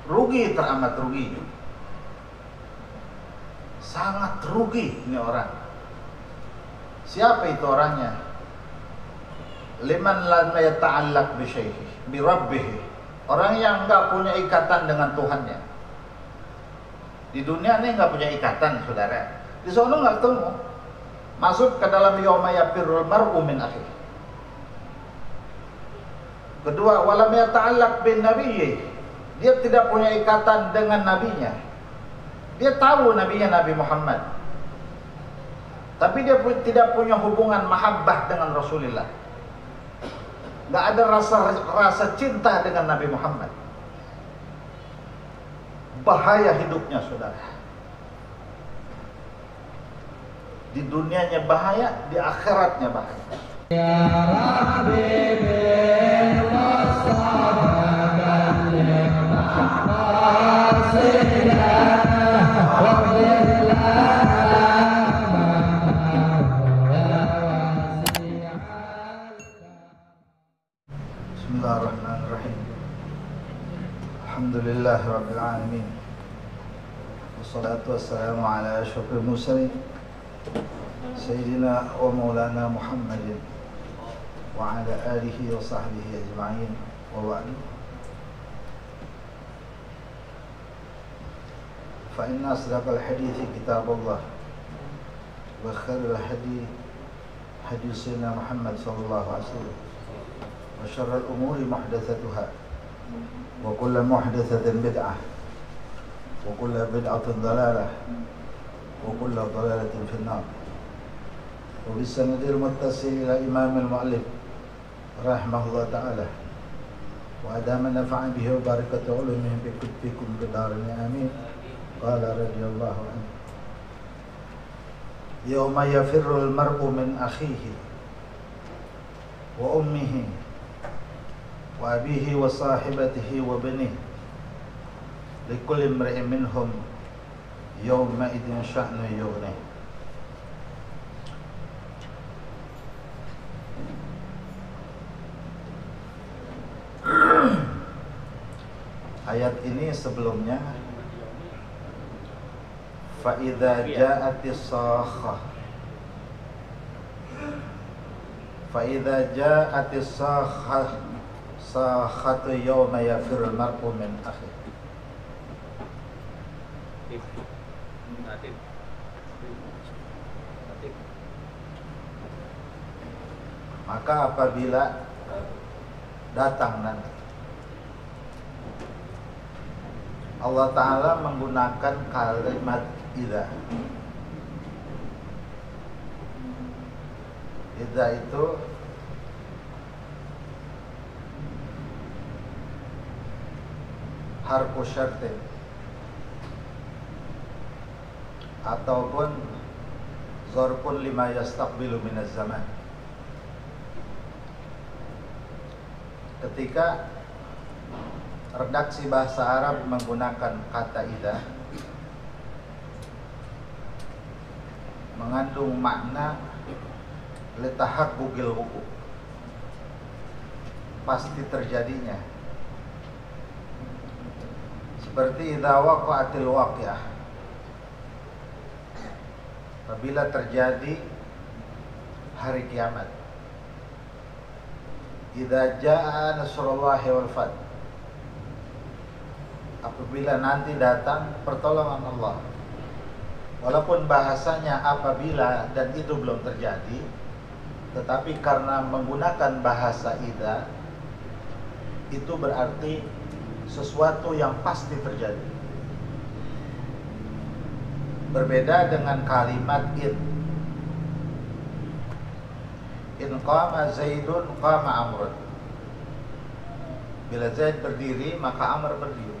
rugi, teramat rugi, sangat rugi ini orang. Siapa itu orangnya? Liman lam yata'allaq bi syaihi bi rabbih, orang yang enggak punya ikatan dengan Tuhannya. Di dunia ini enggak punya ikatan, saudara. Di sono enggak ketemu. Masuk ke dalam yauma yafirrul mar'u min akhihi. Kedua, walam yata'allaq bin nabiyyi, dia tidak punya ikatan dengan nabinya. Dia tahu nabinya Nabi Muhammad, tapi dia tidak punya hubungan mahabbah dengan Rasulullah. Nggak ada rasa cinta dengan Nabi Muhammad. Bahaya hidupnya, saudara. Di dunianya bahaya, di akhiratnya bahaya. Ya Rabbi bil Mustafa balligh maqasidana wa Bismillahirrahmanirrahim. Alhamdulillah rabbil alamin. Wassalatu wassalamu ala asyrafil mursalin Sayyidina wa maulana Muhammadin wa ala alihi wa sahbihi ajma'in wa ba'du. Fa inna asdaqal hadithi kitabullah wa khairul hadi hadi sayyidina Muhammad sallallahu alaihi wasallam wa syarrul umuri muhdatsatuha wa kullu muhdatsatin bid'ah wa kullu bid'atin dhalalah wa kullu dhalalatin fin-nar. وبالسند المتصل إلى إمام المؤلف رحمه الله تعالى وأدام نفع به وبركة علومه بكتبكم بدارنا آمين. قال رضي الله عنه يوم يفر المرء من أخيه وأمه وأبيه وصاحبته وبنيه لكل امرئ منهم يومئذ شأن يغنيه. Ayat ini sebelumnya fa idza ja'atis sakhah, fa idza ja'atis sakhah sakhatu yawma yafirul mar'u min akhihi. Maka apabila datang nanti, Allah Ta'ala menggunakan kalimat idza. Idza itu harfu syartin ataupun zarfun lima yastaqbilu minaz zaman. Ketika redaksi bahasa Arab menggunakan kata idza, mengandung makna litahaqqul wuqu', pasti terjadinya. Seperti idza waqa'atil waqi'ah, apabila terjadi hari kiamat. Idza jaa nasrullahi wal fath, apabila nanti datang pertolongan Allah. Walaupun bahasanya apabila dan itu belum terjadi, tetapi karena menggunakan bahasa idza, itu berarti sesuatu yang pasti terjadi. Berbeda dengan kalimat in qama Zaidun qama Amrun. Bila Zaid berdiri maka Amr berdiri.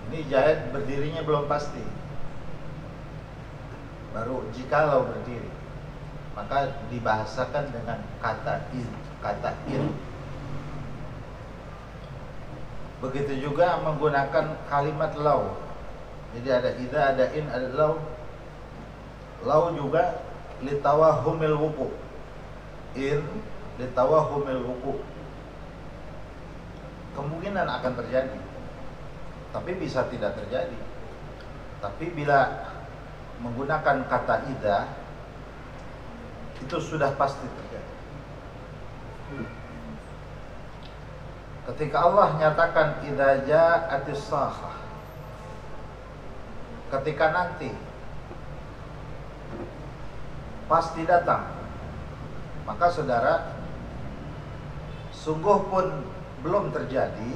Ini Zaid berdirinya belum pasti, baru jikalau berdiri maka dibahasakan dengan kata in. Begitu juga menggunakan kalimat law. Jadi ada idza, ada in, ada law. Law juga litawahumil wuqu', in litawahumil wuqu', kemungkinan akan terjadi. tapi bisa tidak terjadi. Tapi bila menggunakan kata idza, itu sudah pasti terjadi. Ketika Allah nyatakan idza ja'atis sakhah, ketika nanti pasti datang, maka saudara, sungguh pun belum terjadi,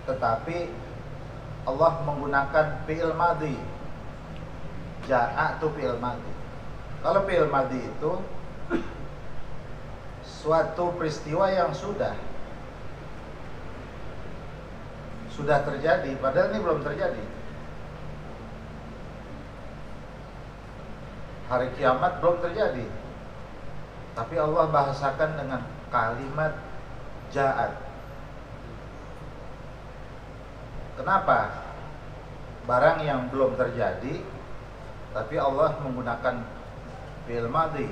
tetapi Allah menggunakan fi'il madhi. Ja'a itu fi'il madhi. Kalau fi'il madhi itu suatu peristiwa yang sudah terjadi, padahal ini belum terjadi. Hari kiamat belum terjadi, tapi Allah bahasakan dengan kalimat ja'at. Kenapa? Barang yang belum terjadi, tapi Allah menggunakan fi'il madhi.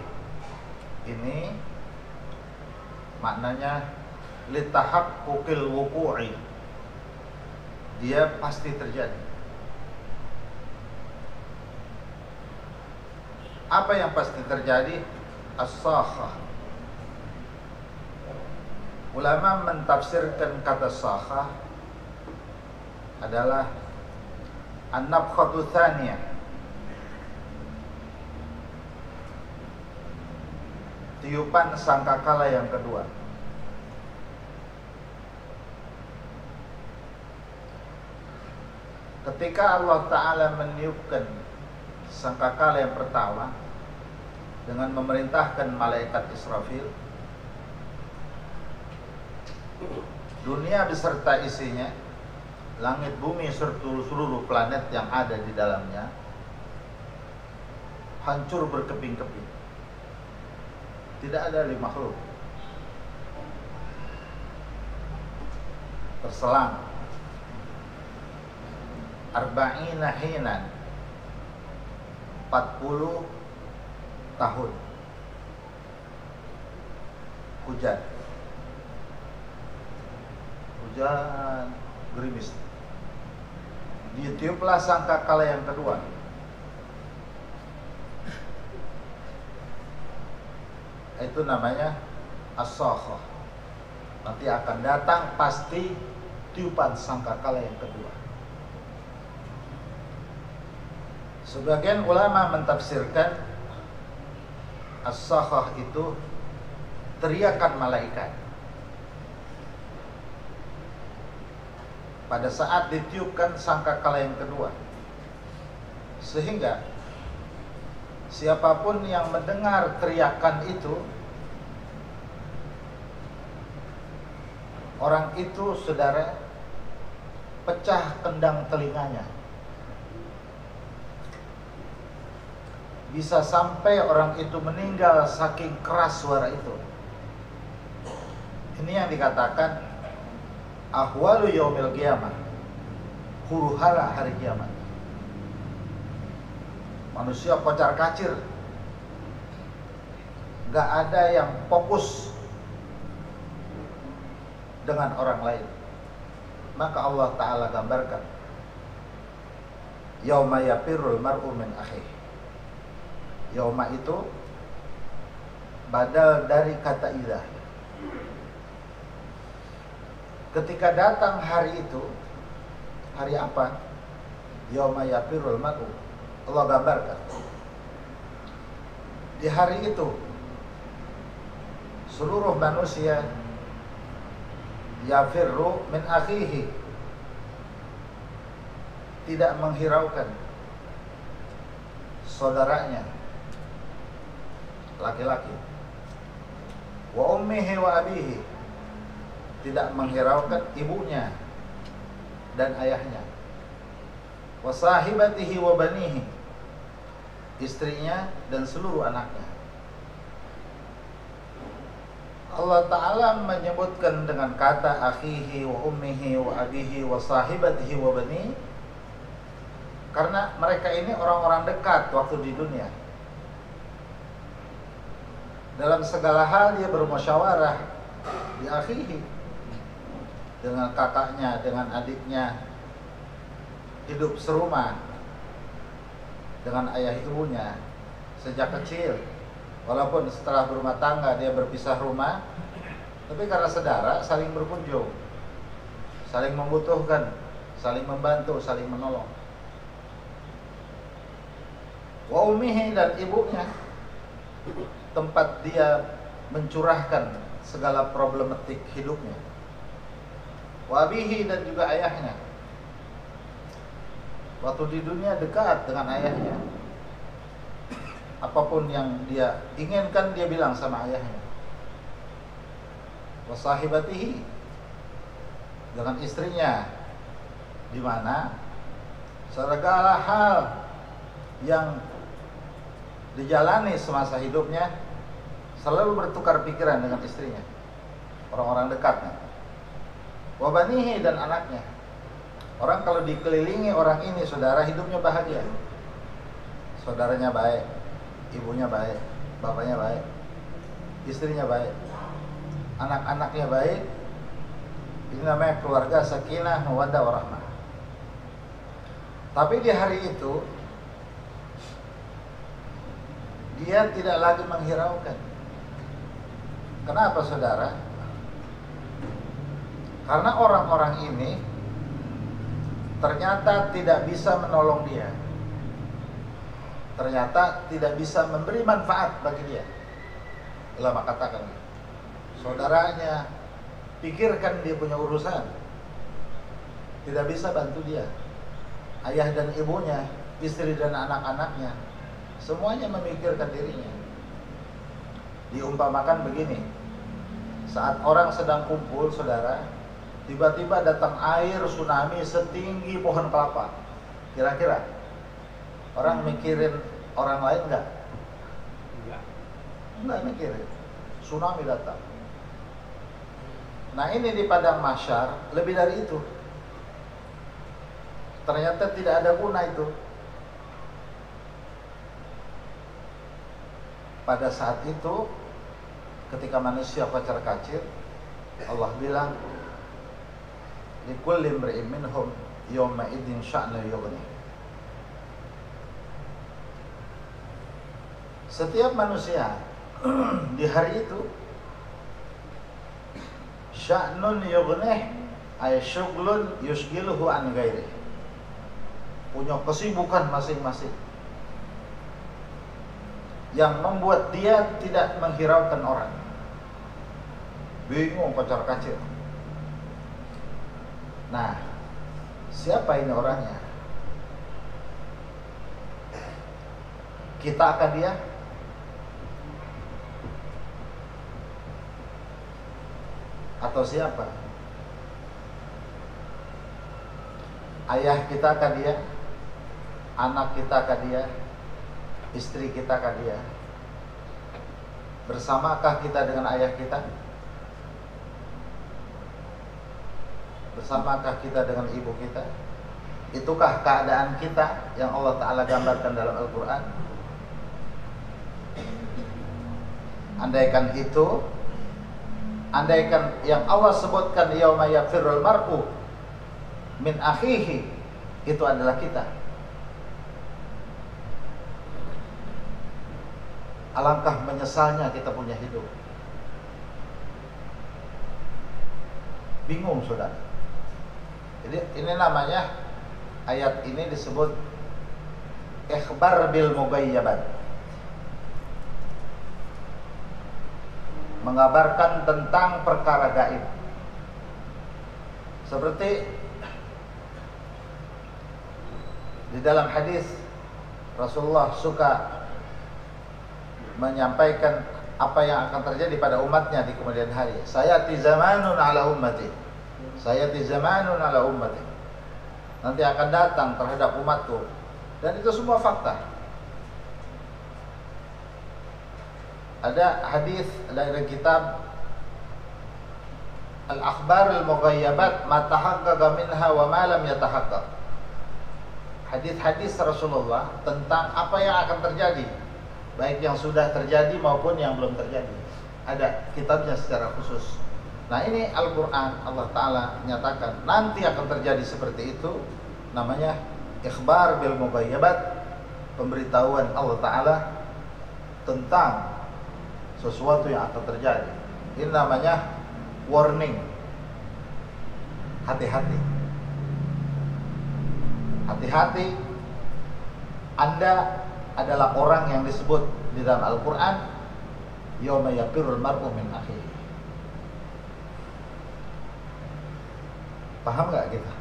Ini maknanya litahaqquqil wuqu'i, dia pasti terjadi. Apa yang pasti terjadi? As-sakhah. Ulama mentafsirkan kata sakhah adalah an-nafkhatu tsaniyah, tiupan sangkakala yang kedua. Ketika Allah Ta'ala meniupkan sangkakala yang pertama dengan memerintahkan malaikat Israfil, dunia beserta isinya, langit bumi serta seluruh planet yang ada di dalamnya, hancur berkeping-keping. Tidak ada lagi makhluk, terselang 40 hinan, 40 tahun hujan gerimis. Ditiuplah sangkakala yang kedua. Itu namanya as-sakhah. Nanti akan datang pasti tiupan sangkakala yang kedua. Sebagian ulama mentafsirkan as-sakhah itu teriakan malaikat pada saat ditiupkan sangkakala yang kedua, sehingga siapapun yang mendengar teriakan itu, orang itu, saudara, pecah kendang telinganya. Bisa sampai orang itu meninggal saking keras suara itu. Ini yang dikatakan ahwalu yaumil qiyamah, huru-hara hari kiamat. Manusia kocar kacir, gak ada yang fokus dengan orang lain. Maka Allah Ta'ala gambarkan yauma yafirrul mar'u min akhihi. Yauma itu badal dari kata idza. Ketika datang hari itu, hari apa? Yauma yafirrul mar'u. Allah gambarkan di hari itu seluruh manusia yafirru min akhihi, tidak menghiraukan saudaranya laki-laki, wa ummihi wa abihi, tidak menghiraukan ibunya dan ayahnya, wa sahibatihi wa banihi, istrinya dan seluruh anaknya. Allah Ta'ala menyebutkan dengan kata akhihi wa ummihi wa abihi wa sahibatihi wa banihi karena mereka ini orang-orang dekat waktu di dunia. Dalam segala hal dia bermusyawarah di akhihi. dengan kakaknya, dengan adiknya, hidup serumah dengan ayah ibunya sejak kecil. Walaupun setelah berumah tangga dia berpisah rumah, tapi karena saudara saling berkunjung, saling membutuhkan, saling membantu, saling menolong. Wa ummihi, dan ibunya, tempat dia mencurahkan segala problematik hidupnya. Wa abihi, dan juga ayahnya. Waktu di dunia dekat dengan ayahnya. Apapun yang dia inginkan dia bilang sama ayahnya. Wa sahibatihi, dengan istrinya, di mana segala hal yang dijalani semasa hidupnya selalu bertukar pikiran dengan istrinya, orang-orang dekatnya. Wa banihi, dan anaknya. Orang kalau dikelilingi orang ini, saudara, hidupnya bahagia. Saudaranya baik, ibunya baik, bapaknya baik, istrinya baik, anak-anaknya baik. Ini namanya keluarga sakinah, mawaddah, warahmah. Tapi di hari itu dia tidak lagi menghiraukan. Kenapa, saudara? Karena orang-orang ini ternyata tidak bisa menolong dia, ternyata tidak bisa memberi manfaat bagi dia. Ulama katakan, saudaranya pikirkan dia punya urusan, tidak bisa bantu dia. Ayah dan ibunya, istri dan anak-anaknya, semuanya memikirkan dirinya. Diumpamakan begini, saat orang sedang kumpul, saudara, tiba-tiba datang air tsunami setinggi pohon kelapa. Kira-kira orang mikirin orang lain enggak? Enggak mikirin. Tsunami datang. Nah, ini di padang mahsyar lebih dari itu. Ternyata tidak ada guna itu. Pada saat itu, ketika manusia kocar-kacir, Allah bilang, likulli imri'in minhum yawma idzin sya'nu yughni. Setiap manusia di hari itu sya'nun yughnih, ay syughlun yushghiluhu an ghairi, punya kesibukan masing-masing yang membuat dia tidak menghiraukan orang. Bingung, kocar-kacir. Nah, siapa ini orangnya? Kita akan dia? Atau siapa? Ayah kita akan dia? Anak kita akan dia? Istri kita akan dia? Bersamakah kita dengan ayah kita? Bersamakah kita dengan ibu kita? Itukah keadaan kita yang Allah Ta'ala gambarkan dalam Al-Quran? Andaikan itu, andaikan yang Allah sebutkan yauma yafirrul mar'u min akhihi, itu adalah kita, alangkah menyesalnya kita punya hidup. Bingung, saudara. Jadi ini namanya, ayat ini disebut ikhbar bil mughayyabat, mengabarkan tentang perkara gaib. Seperti di dalam hadis, Rasulullah suka menyampaikan apa yang akan terjadi pada umatnya di kemudian hari. Sayati zamanun ala ummati, sayati zamanun ala ummati, nanti akan datang terhadap umatku. Dan itu semua fakta. Ada hadis dari kitab Al-Akhbar Al-Mughayyabat, ma tahaqqaqa minha wa ma lam yatahaqqaq. Hadis-hadis Rasulullah tentang apa yang akan terjadi, baik yang sudah terjadi maupun yang belum terjadi. Ada kitabnya secara khusus. Nah ini Al-Quran, Allah Ta'ala nyatakan nanti akan terjadi seperti itu. Namanya ikhbar bil mughayyabat, pemberitahuan Allah Ta'ala tentang sesuatu yang akan terjadi. Ini namanya warning. Hati-hati. Hati-hati, Anda adalah orang yang disebut di dalam Al-Quran yawma yafirrul mar'u min akhihi. Paham nggak kita?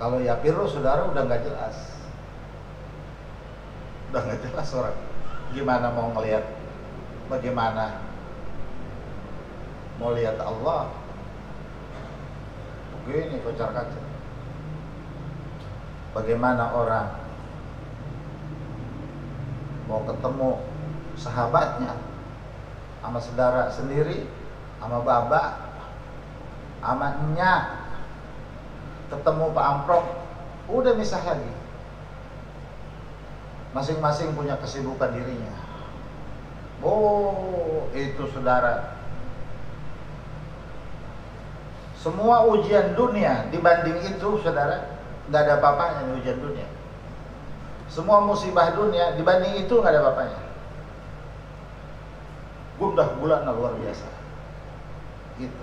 Kalau yafirru, saudara, udah nggak jelas. Udah nggak jelas orang. Gimana mau ngelihat? Bagaimana mau lihat Allah? Begini kocar kacir. Bagaimana orang mau ketemu sahabatnya, sama saudara sendiri, sama bapak, sama nyak, ketemu Pak Amprok, udah misah lagi. Masing-masing punya kesibukan dirinya. Oh, itu saudara, semua ujian dunia dibanding itu, saudara, nggak ada apa-apanya nih ujian dunia. Semua musibah dunia dibanding itu nggak ada apa-apanya. Gundah gulana luar biasa. Gitu.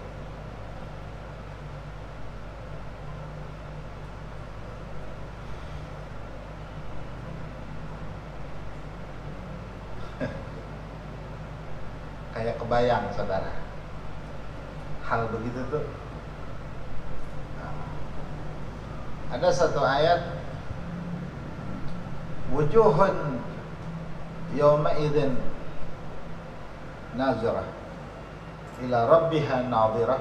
Kayak kebayang, saudara, hal begitu tuh. Ada satu ayat, wujuhun yawma idzin nazirah ila rabbiha nadhirah.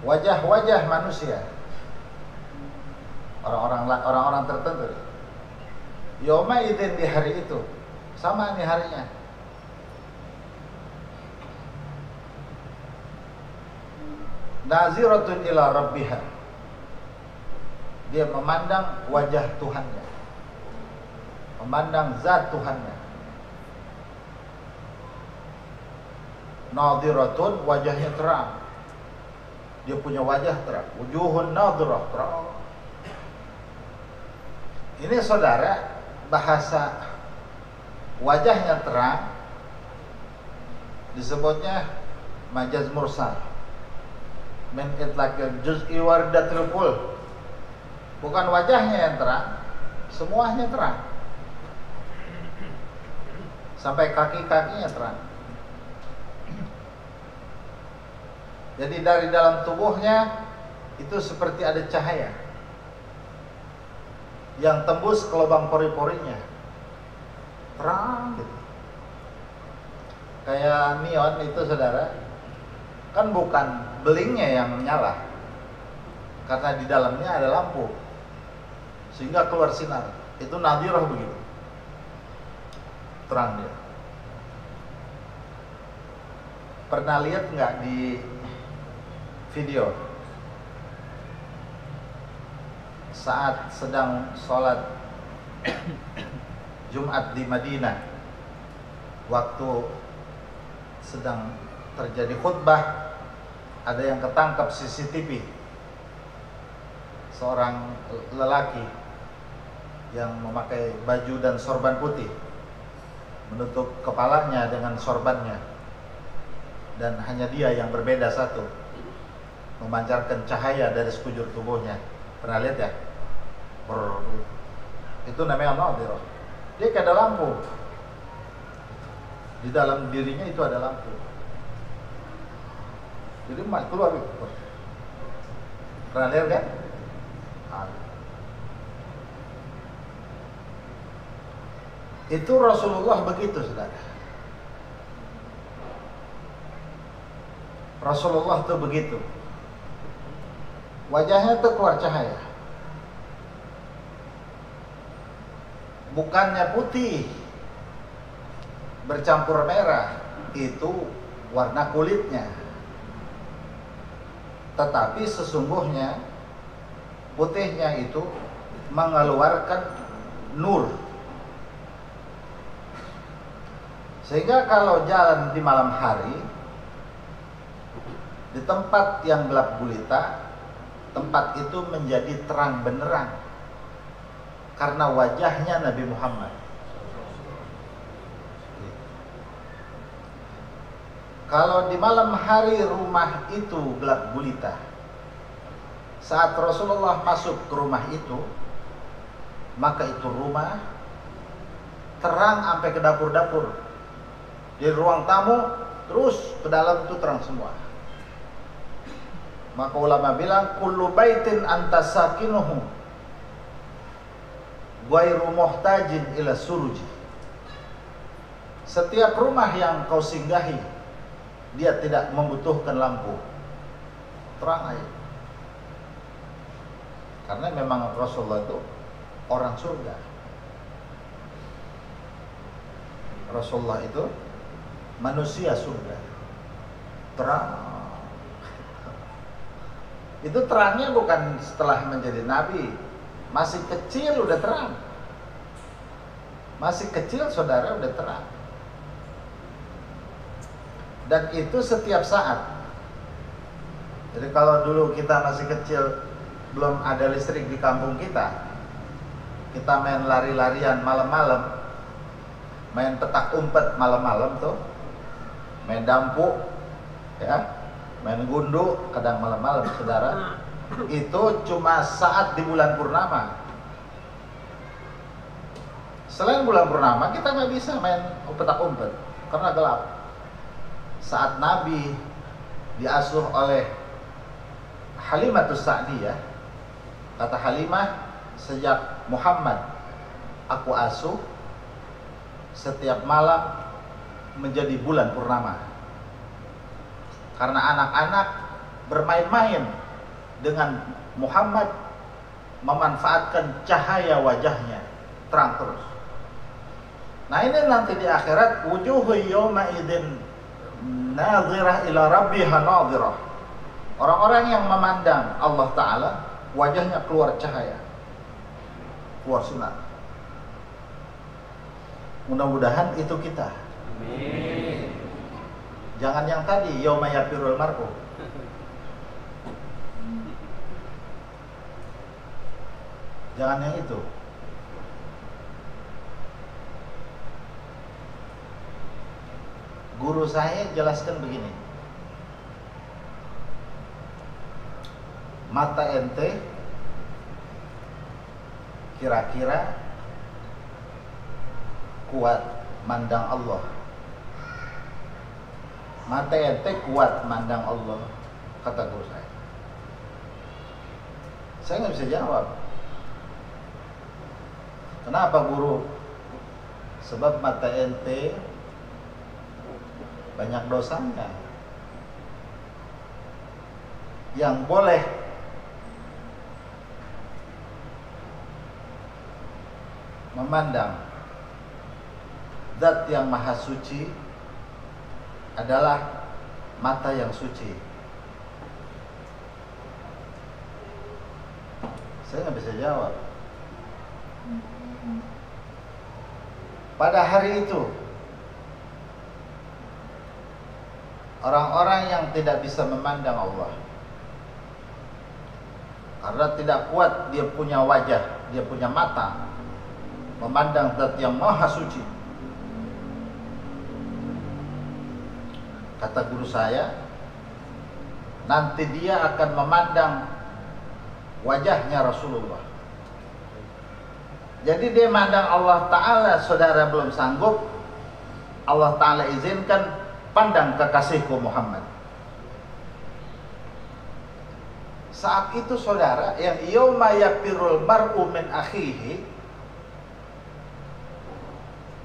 Wajah-wajah manusia, orang-orang tertentu, yawma idzin, di hari itu, sama nih harinya, naziratun ila rabbiha, dia memandang wajah Tuhannya, memandang zat Tuhannya. Nadhiratun, wajahnya terang, dia punya wajah terang. Wujuhun nadhirah, terang. Ini saudara, bahasa wajahnya terang disebutnya majaz mursal min itlaqil juz'i wardatul kull. Bukan wajahnya yang terang, semuanya terang, sampai kaki-kakinya terang. Jadi dari dalam tubuhnya itu seperti ada cahaya yang tembus ke lubang pori-porinya, terang gitu. Kayak neon itu, saudara, kan bukan belingnya yang menyala, karena di dalamnya ada lampu sehingga keluar sinar. Itu nadhirah begitu, terang dia. Pernah lihat nggak di video saat sedang sholat Jumat di Madinah, waktu sedang terjadi khutbah, ada yang ketangkap CCTV, seorang lelaki yang memakai baju dan sorban putih, menutup kepalanya dengan sorbannya, dan hanya dia yang berbeda satu, memancarkan cahaya dari sekujur tubuhnya. Pernah lihat ya? Itu namanya nadhirah. Dia kayak ada lampu, di dalam dirinya itu ada lampu, jadi keluar itu. Pernah lihat kan? Itu Rasulullah begitu, saudara. Rasulullah tuh begitu, wajahnya tuh keluar cahaya, bukannya putih bercampur merah, itu warna kulitnya, tetapi sesungguhnya putihnya itu mengeluarkan nur. Sehingga kalau jalan di malam hari di tempat yang gelap gulita, tempat itu menjadi terang benderang karena wajahnya Nabi Muhammad. Kalau di malam hari rumah itu gelap gulita, saat Rasulullah masuk ke rumah itu, maka itu rumah terang sampai ke dapur-dapur. Di ruang tamu terus ke dalam itu terang semua. Maka ulama bilang kullu baitin anta sakinuhu ghairu muhtajin ila suruji. Setiap rumah yang kau singgahi, dia tidak membutuhkan lampu, terang aja. Karena memang Rasulullah itu orang surga. Rasulullah itu manusia surga, terang. Itu terangnya bukan setelah menjadi nabi, masih kecil udah terang. Masih kecil saudara udah terang. Dan itu setiap saat. Jadi kalau dulu kita masih kecil, belum ada listrik di kampung kita main lari-larian malam-malam, main petak umpet malam-malam tuh, main dampu, ya, main gundu kadang malam-malam saudara. Itu cuma saat di bulan purnama. Selain bulan purnama kita nggak bisa main petak umpet karena gelap. Saat Nabi diasuh oleh Halimatus Sa'diyah, kata Halimah, sejak Muhammad aku asuh, setiap malam menjadi bulan purnama. Karena anak-anak bermain-main dengan Muhammad, memanfaatkan cahaya wajahnya terang terus. Nah ini nanti di akhirat, wujuhu yawma idzin nadhirah ila rabbiha nadhirah. Orang-orang yang memandang Allah Ta'ala, wajahnya keluar cahaya, keluar sinar. Mudah-mudahan itu kita. Amin. Jangan yang tadi, yauma yafirul mar'u. Jangan yang itu. Guru saya jelaskan begini. Mata ente kira-kira kuat mandang Allah. Mata ente kuat mandang Allah, kata guru saya. Saya nggak bisa jawab. Kenapa guru? Sebab mata ente banyak dosanya. Yang boleh memandang zat yang maha suci adalah mata yang suci. Saya nggak bisa jawab. Pada hari itu orang-orang yang tidak bisa memandang Allah karena tidak kuat dia punya wajah, dia punya mata memandang zat yang maha suci. Kata guru saya, nanti dia akan memandang wajahnya Rasulullah. Jadi dia memandang Allah Ta'ala, saudara belum sanggup, Allah Ta'ala izinkan pandang kekasihku Muhammad. Saat itu saudara, yang yauma yafirul mar'u min akhihi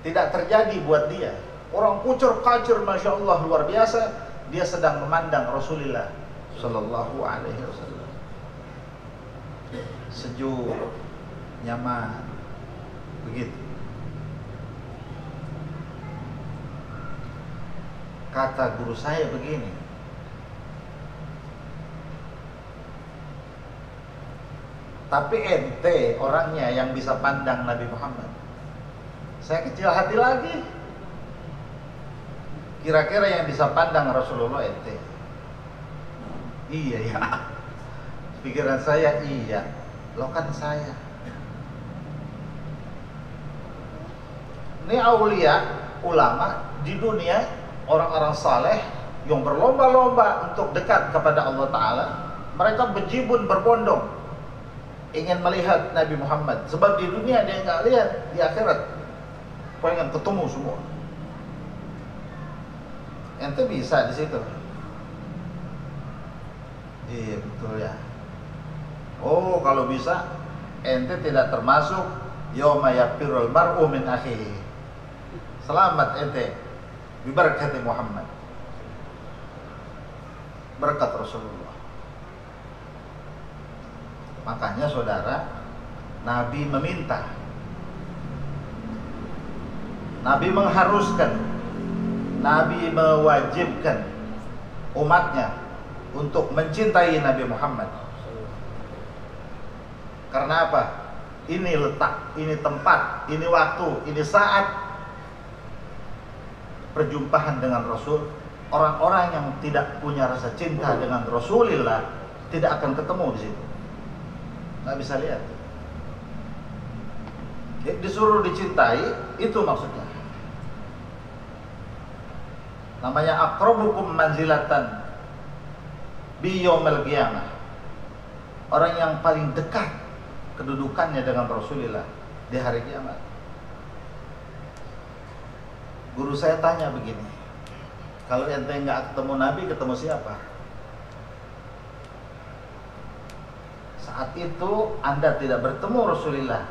tidak terjadi buat dia. Orang kucur kacur, masya Allah, luar biasa. Dia sedang memandang Rasulullah Sallallahu Alaihi Wasallam. Sejuk, nyaman, begitu. Kata guru saya begini, Tapi ente orangnya yang bisa pandang Nabi Muhammad. Saya kecil hati lagi. Kira-kira yang bisa pandang Rasulullah ente. Iya ya. Pikiran saya iya. Lo kan saya. Ini aulia, ulama di dunia, orang-orang saleh yang berlomba-lomba untuk dekat kepada Allah Ta'ala. Mereka berjibun berbondong ingin melihat Nabi Muhammad. Sebab di dunia dia nggak lihat, di akhirat pengen ketemu semua. Ente bisa di situ. Iya betul ya. Oh kalau bisa, ente tidak termasuk yauma yafirul mar'u min akhihi. Selamat ente bibarakati Muhammad, berkat Rasulullah. Makanya saudara, Nabi meminta, Nabi mengharuskan, Nabi mewajibkan umatnya untuk mencintai Nabi Muhammad. Karena apa? Ini letak, ini tempat, ini waktu, ini saat perjumpaan dengan Rasul. Orang-orang yang tidak punya rasa cinta dengan Rasulullah tidak akan ketemu di situ. Nggak bisa lihat. Disuruh dicintai, itu maksudnya. Namanya aqrabukum manzilatan bi yaumil qiyamah. Orang yang paling dekat kedudukannya dengan Rasulullah di hari kiamat. Guru saya tanya begini, kalau ente nggak ketemu Nabi, ketemu siapa? Saat itu Anda tidak bertemu Rasulullah.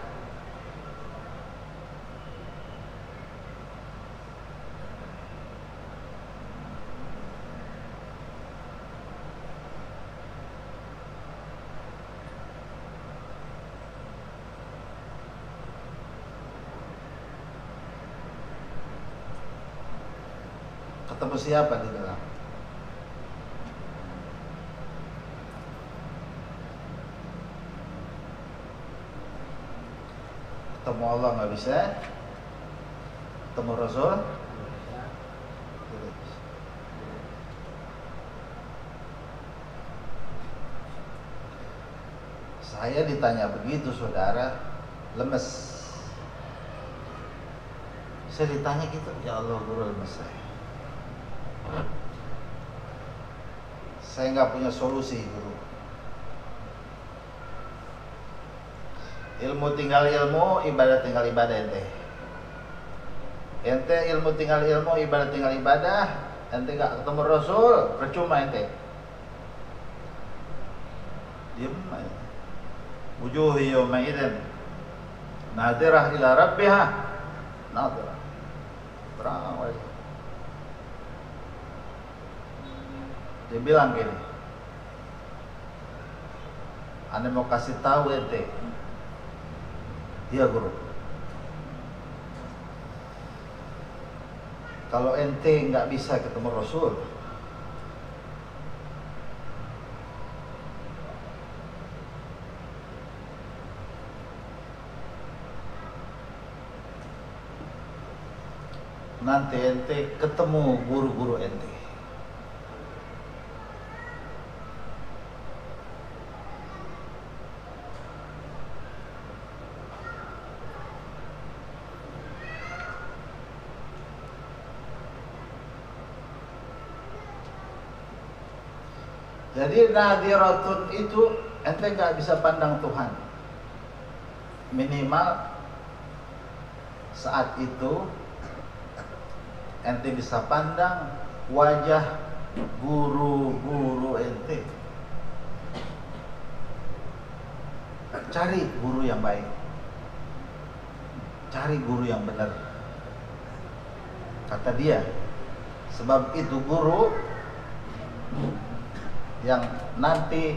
Ketemu siapa di dalam? Ketemu Allah nggak bisa, ketemu Rasul. Saya ditanya begitu saudara, lemes. Saya ditanya gitu, ya Allah guru lemes saya. Saya nggak punya solusi guru. Ilmu tinggal ilmu, ibadah tinggal ibadah ente. Ente ilmu tinggal ilmu, ibadah tinggal ibadah. Ente nggak ketemu Rasul, percuma ente. Diam aja. Wujuhi yawma idzin nadirah ila rabbiha nadirah. Terang aja. Dia bilang gini, Ane mau kasih tahu ente. Iya guru. Kalau ente nggak bisa ketemu Rasul, nanti ente ketemu guru-guru ente. Jadi nadiratun itu ente nggak bisa pandang Tuhan. Minimal saat itu ente bisa pandang wajah guru-guru ente. Cari guru yang baik, cari guru yang benar. Kata dia, sebab itu guru yang nanti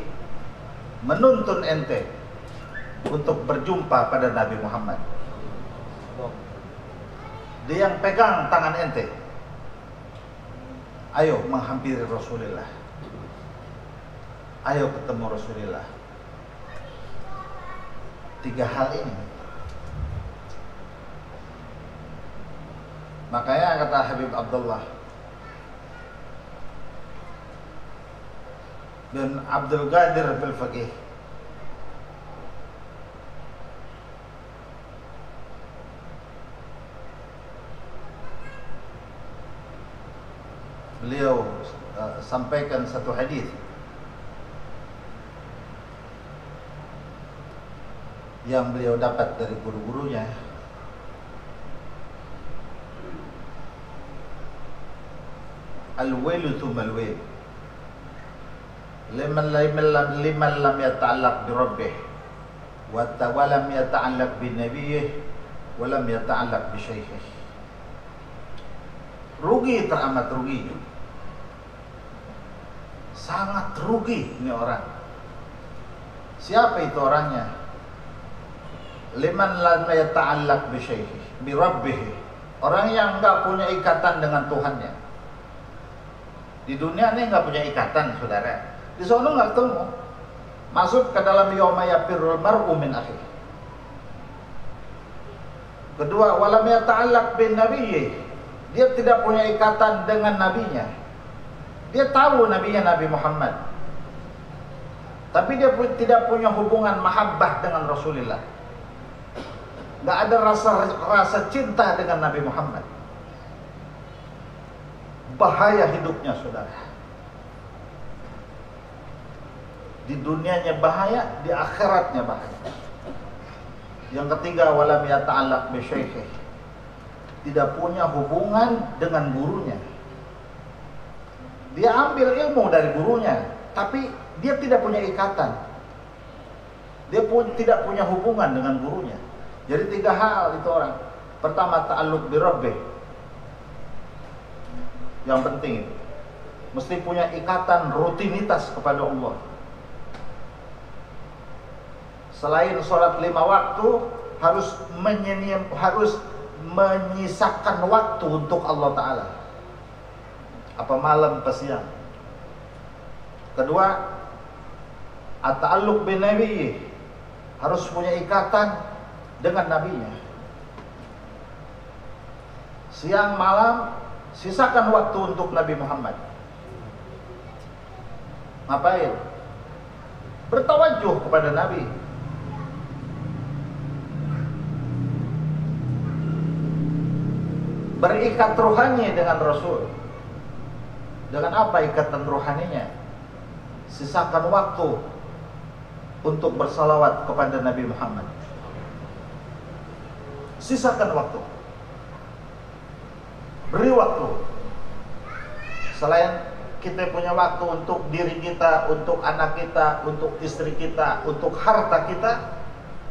menuntun ente untuk berjumpa pada Nabi Muhammad. Dia yang pegang tangan ente. Ayo menghampiri Rasulullah. Ayo ketemu Rasulullah. tiga hal ini. Makanya kata Habib Abdullah bin Abdul Qadir bil Faqih, beliau sampaikan satu hadis yang beliau dapat dari guru-gurunya. Al-wailu thumma al-wail liman lam yata'allaq bi rabbih wa lam yata'allaq bi nabiyyih wa lam yata'allaq bi syaikhih. Rugi, teramat rugi, sangat rugi ini orang. Siapa itu orangnya? Liman lam yata'allaq bi syaikhih bi rabbih, orang yang enggak punya ikatan dengan Tuhannya. Di dunia ini enggak punya ikatan, saudara. Di sana enggak ketemu. Masuk ke dalam yauma yafirrul mar'u min akhihi. Kedua, walam yata'allaq bin nabiyyi, dia tidak punya ikatan dengan nabinya. Dia tahu nabinya Nabi Muhammad, tapi dia tidak punya hubungan mahabbah dengan Rasulullah. Nggak ada rasa cinta dengan Nabi Muhammad. Bahaya hidupnya, saudara. Di dunianya bahaya, di akhiratnya bahaya. Yang ketiga, walam yata'allaq bi syaikhih, tidak punya hubungan dengan gurunya. Dia ambil ilmu dari gurunya, tapi dia tidak punya ikatan. Dia tidak punya hubungan dengan gurunya. Jadi tiga hal itu orang. Pertama, ta'alluq bi rabbih. Yang penting itu mesti punya ikatan rutinitas kepada Allah. Selain sholat 5 waktu, harus menyisakan waktu untuk Allah Ta'ala. Apa malam, apa siang. Kedua, at-ta'alluq bin nabiyyi, harus punya ikatan dengan nabinya. Siang malam sisakan waktu untuk Nabi Muhammad. Ngapain? Bertawajuh kepada Nabi. Berikat ruhani dengan Rasul. Dengan apa ikatan ruhaninya? Sisakan waktu untuk bersalawat kepada Nabi Muhammad. Sisakan waktu. Beri waktu. Selain kita punya waktu untuk diri kita, untuk anak kita, untuk istri kita, untuk harta kita,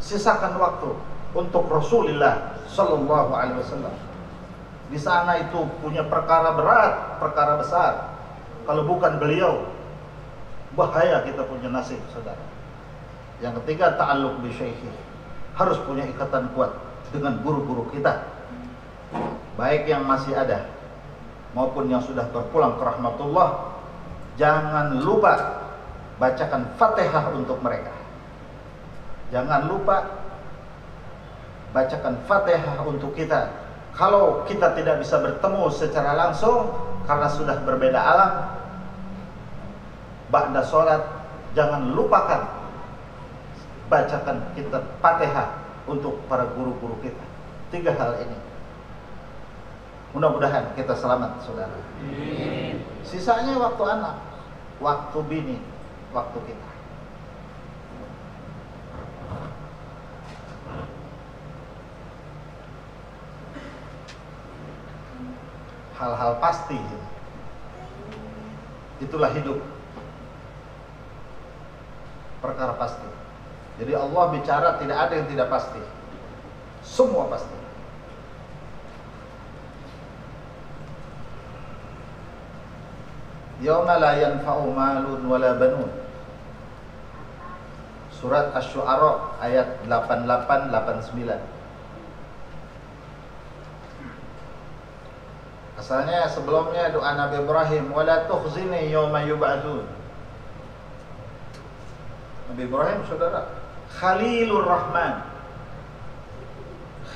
sisakan waktu untuk Rasulullah Sallallahu Alaihi Wasallam. Di sana itu punya perkara berat, perkara besar. Kalau bukan beliau, bahaya kita punya nasib, saudara. Yang ketiga, ta'alluq bi syaikhih, harus punya ikatan kuat dengan guru-guru kita, baik yang masih ada maupun yang sudah berpulang ke rahmatullah. Jangan lupa bacakan Fatihah untuk mereka. Jangan lupa bacakan Fatihah untuk kita. Kalau kita tidak bisa bertemu secara langsung karena sudah berbeda alam, ba'da sholat jangan lupakan bacakan kitab Fatihah untuk para guru-guru kita. Tiga hal ini. Mudah-mudahan kita selamat, saudara. Amin. Sisanya waktu anak, waktu bini, waktu kita. Hal-hal pasti. Itulah hidup. Perkara pasti. Jadi Allah bicara tidak ada yang tidak pasti. Semua pasti. Yauma la yanfa'u malun wala banun. Surat Asy-Syu'ara ayat 88-89. Asalnya sebelumnya doa Nabi Ibrahim, wala tukhzini yauma yub'atsun. Nabi Ibrahim, saudara, Khalilur Rahman.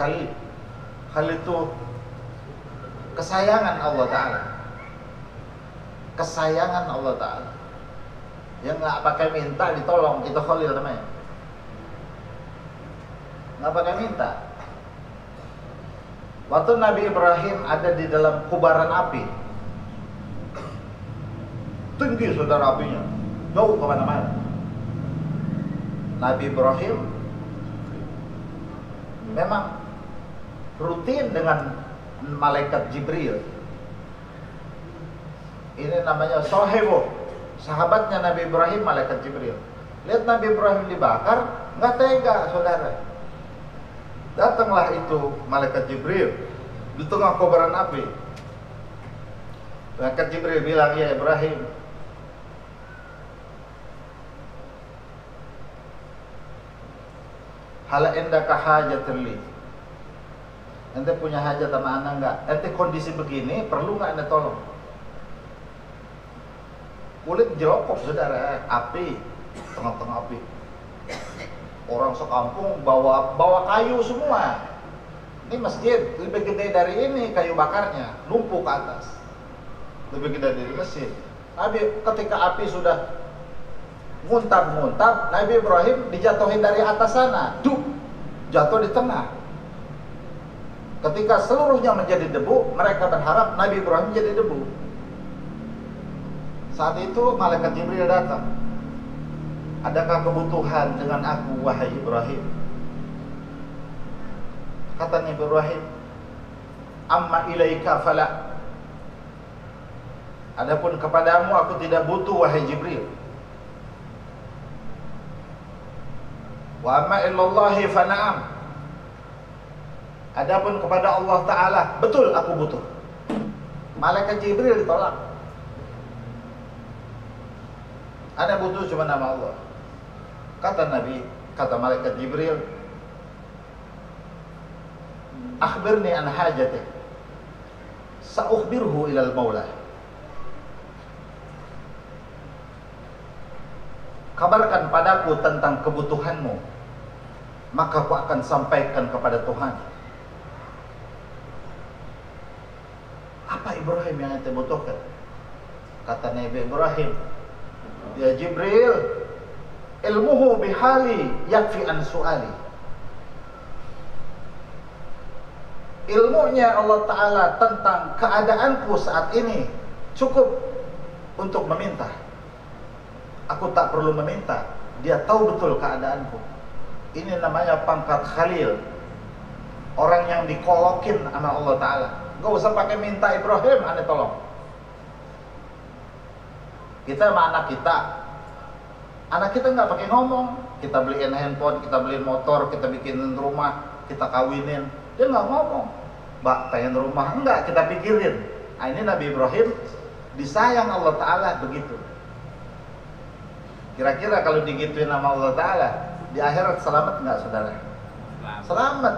Khalil itu kesayangan Allah Ta'ala. Kesayangan Allah Ta'ala. Yang nggak pakai minta ditolong, itu Khalil namanya. Nggak pakai minta. Waktu Nabi Ibrahim ada di dalam kubaran api, tinggi saudara apinya, jauh kemana-mana. Nabi Ibrahim memang rutin dengan malaikat Jibril. Ini namanya Sohebo, sahabatnya Nabi Ibrahim, malaikat Jibril. Lihat Nabi Ibrahim dibakar, nggak tega saudara. Datanglah itu malaikat Jibril di tengah kobaran api. Malaikat Jibril bilang, ya Ibrahim, hal endaka hajatul li. Ente punya hajat sama anak enggak? Ente kondisi begini, perlu enggak ente tolong? Kulit jerokok saudara, api, tengah-tengah api. Orang sekampung bawa kayu semua. Ini masjid lebih gede dari ini kayu bakarnya, numpuk ke atas. Lebih gede dari masjid. Nabi ketika api sudah muntah-muntah, Nabi Ibrahim dijatuhin dari atas sana, jatuh di tengah. Ketika seluruhnya menjadi debu, mereka berharap Nabi Ibrahim menjadi debu. Saat itu malaikat Jibril datang. Adakah kebutuhan dengan aku, wahai Ibrahim? Kata Nabi Ibrahim, amma ilaika fala. Adapun kepadamu aku tidak butuh, wahai Jibril. Wa amma illallahi fana'am. Adapun kepada Allah Ta'ala, betul aku butuh. Malaikat Jibril ditolak. Ana butuh cuma nama Allah. Kata Nabi, kata malaikat Jibril, akhbirni an hajatih, sa'ukhbirhu ilal maula. Kabarkan padaku tentang kebutuhanmu, maka aku akan sampaikan kepada Tuhan. Apa Ibrahim yang ente butuhkan? Kata Nabi Ibrahim, ya Jibril, ilmuhu bihali yakfi an su'ali. Ilmunya Allah Ta'ala tentang keadaanku saat ini cukup untuk meminta. Aku tak perlu meminta, dia tahu betul keadaanku. Ini namanya pangkat Khalil, orang yang dikolokin sama Allah Ta'ala. Gak usah pakai minta Ibrahim, aneh tolong. Kita sama anak kita nggak pakai ngomong. Kita beliin handphone, kita beliin motor, kita bikinin rumah, kita kawinin, dia nggak ngomong. Mbak pengen rumah, enggak, kita pikirin. Nah, ini Nabi Ibrahim disayang Allah Ta'ala begitu. Kira-kira kalau digituin nama Allah Ta'ala, di akhirat selamat nggak saudara? Selamat.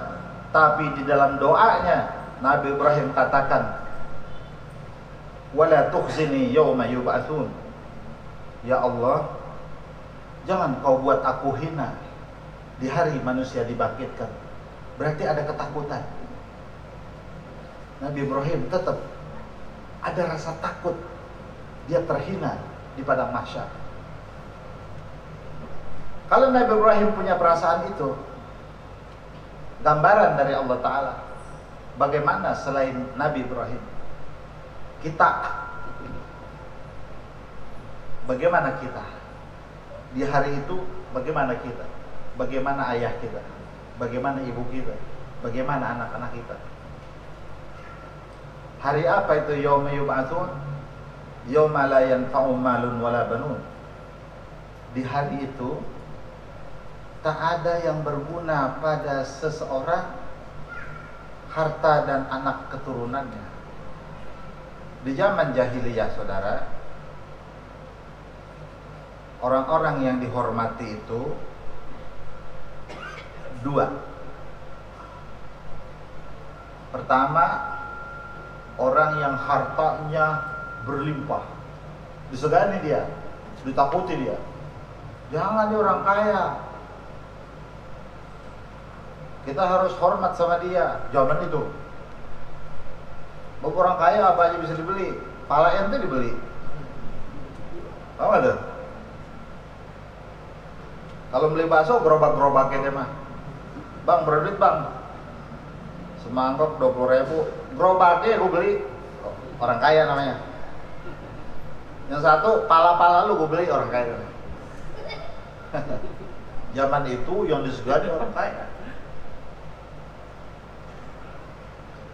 Tapi di dalam doanya Nabi Ibrahim katakan, wala tukhzini yawma yub'atsun. Ya Allah, jangan kau buat aku hina di hari manusia dibangkitkan. Berarti ada ketakutan. Nabi Ibrahim tetap ada rasa takut, dia terhina di padang mahsyar. Kalau Nabi Ibrahim punya perasaan itu, gambaran dari Allah Ta'ala. Bagaimana selain Nabi Ibrahim? Kita, bagaimana kita? Di hari itu, bagaimana kita? Bagaimana ayah kita? Bagaimana ibu kita? Bagaimana anak-anak kita? Hari apa itu yauma yub'atsun? Yauma la yanfa'u malun wala banun. Di hari itu tak ada yang berguna pada seseorang harta dan anak keturunannya. Di zaman jahiliyah saudara, orang-orang yang dihormati itu dua. Pertama, orang yang hartanya berlimpah, disegani dia, ditakuti dia. Jangan dia orang kaya, kita harus hormat sama dia. Zaman itu bukan orang kaya apa aja bisa dibeli, pala ente dibeli. Tahu nggak tuh? Kalau beli bakso gerobak-gerobaknya mah, bang berduit bang, semangkok 20.000, gerobaknya gue beli. Orang kaya namanya. Yang satu pala-pala lu gue beli, orang kaya. Zaman itu yang disegani orang kaya.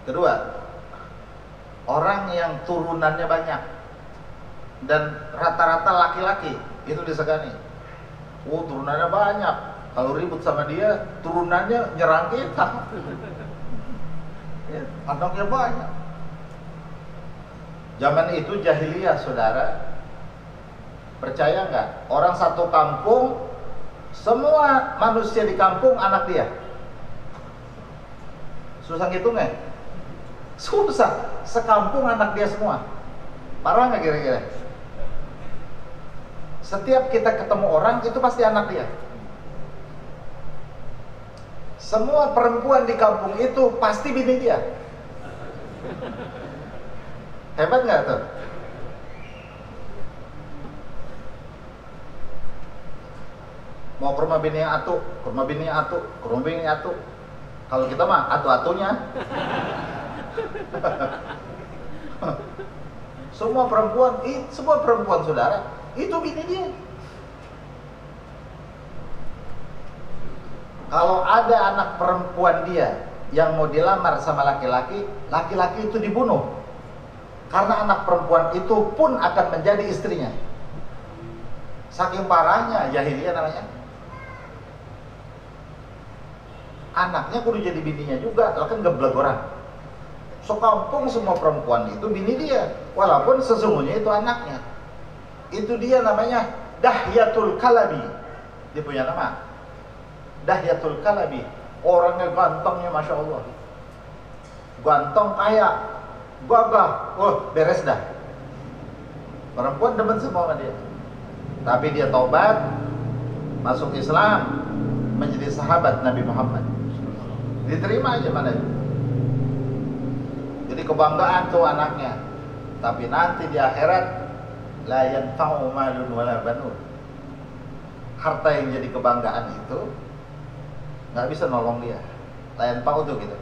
Kedua, orang yang turunannya banyak dan rata-rata laki-laki itu disegani. Oh, turunannya banyak. Kalau ribut sama dia, turunannya nyerang kita. Ya, anaknya banyak. Zaman itu jahiliyah, saudara. Percaya nggak? Orang satu kampung, semua manusia di kampung anak dia. Susah ngitungnya? Susah. Sekampung anak dia semua. Parah nggak kira-kira? Setiap kita ketemu orang itu pasti anak dia. Semua perempuan di kampung itu pasti bini dia. Hebat nggak tuh? Mau ke rumah bini yang atu, ke rumah bini yang atu, ke rumah bini yang atu. Kalau kita mah atu-atunya. Semua perempuan saudara itu bini dia. Kalau ada anak perempuan dia yang mau dilamar sama laki-laki, laki-laki itu dibunuh. Karena anak perempuan itu pun akan menjadi istrinya. Saking parahnya jahiliyah namanya. Anaknya kudu jadi bininya juga, lah kan geblek orang. Sekampung semua perempuan itu bini dia, walaupun sesungguhnya itu anaknya. Itu dia namanya Dahyatul Kalabi. Dia punya nama Dahyatul Kalabi. Orangnya gantengnya Masya Allah, ganteng kaya, gagah, beres dah. Perempuan demen semua sama dia. Tapi dia taubat, masuk Islam, menjadi sahabat Nabi Muhammad. Diterima aja mana itu. Jadi kebanggaan tuh anaknya. Tapi nanti di akhirat la yanfa'u malun wala banun. Harta yang jadi kebanggaan itu nggak bisa nolong dia. La yanfa'u tuh gitu.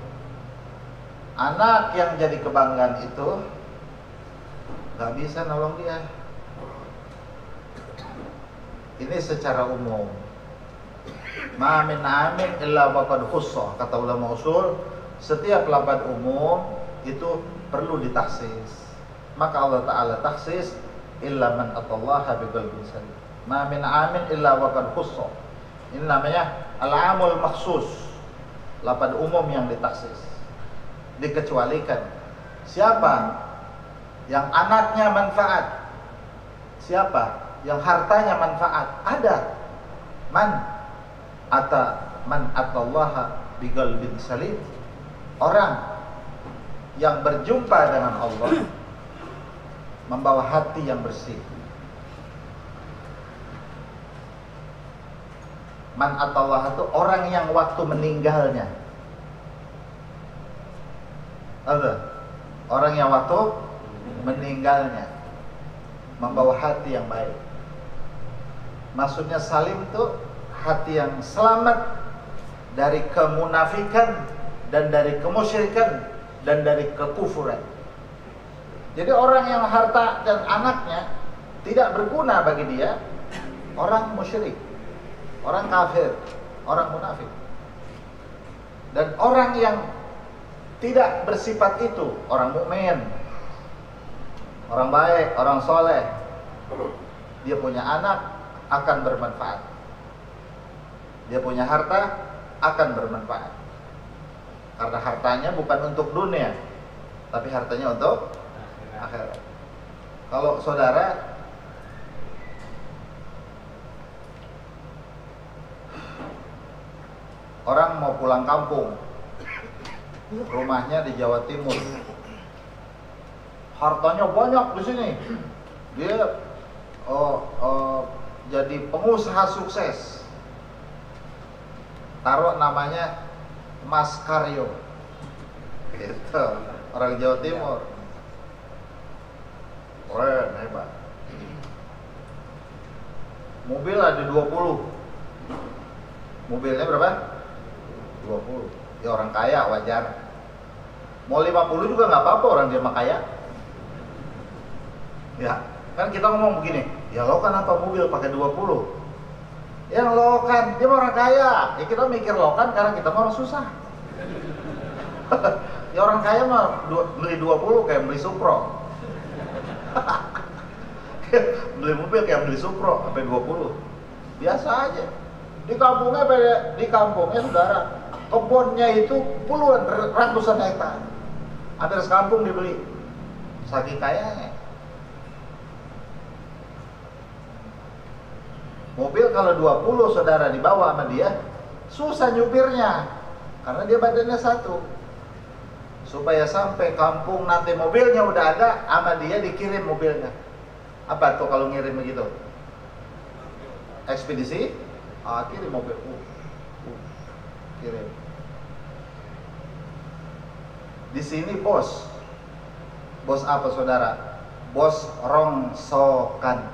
Anak yang jadi kebanggaan itu nggak bisa nolong dia. Ini secara umum. Ma min amin illa waqad khussa. Kata ulama usul, setiap lafaz umum itu perlu ditaksis. Maka Allah Ta'ala taksis illa man atallaha biqalbin salim. Ma min amin illa waqad khussa. Ini namanya al-amul makhsus. Lafaz umum yang ditaksis, dikecualikan. Siapa yang anaknya manfaat? Siapa yang hartanya manfaat? Ada. Man atallaha biqalbin salim. Orang yang berjumpa dengan Allah membawa hati yang bersih. Man atallaha itu orang yang waktu meninggalnya. Ada orang yang waktu meninggalnya membawa hati yang baik. Maksudnya salim itu hati yang selamat dari kemunafikan dan dari kemusyrikan dan dari kekufuran. Jadi orang yang harta dan anaknya tidak berguna bagi dia, orang musyrik, orang kafir, orang munafik. Dan orang yang tidak bersifat itu, orang mukmin, orang baik, orang soleh, dia punya anak akan bermanfaat, dia punya harta akan bermanfaat. Karena hartanya bukan untuk dunia, tapi hartanya untuk akhirat. Kalau saudara orang mau pulang kampung, rumahnya di Jawa Timur, hartanya banyak di sini, dia jadi pengusaha sukses, taruh namanya Mas Karyo. Gitu. Orang Jawa Timur. Keren, hebat. Mobil ada 20. Mobilnya berapa? 20. Ya orang kaya wajar. Mau 50 juga nggak apa-apa, orang dia mah kaya. Ya, kan kita ngomong begini, ya lo kan apa mobil pakai 20? Yang lo kan, dia mah orang kaya. Ya kita mikir lo kan karena kita mah orang susah. Ya orang kaya mah beli 20 kayak beli Supro. Beli mobil kayak beli Supro sampai 20. Biasa aja. Di kampungnya saudara, kebunnya itu puluhan ratusan hektar. Hampir sekampung dibeli. Saking kayanya. Mobil kalau 20 saudara dibawa sama dia, susah nyupirnya. Karena dia badannya satu. Supaya sampai kampung nanti mobilnya udah ada, sama dia dikirim mobilnya. Apa tuh kalau ngirim begitu? Ekspedisi? Kirim mobil. Kirim. Di sini bos. Bos apa saudara? Bos rongsokan.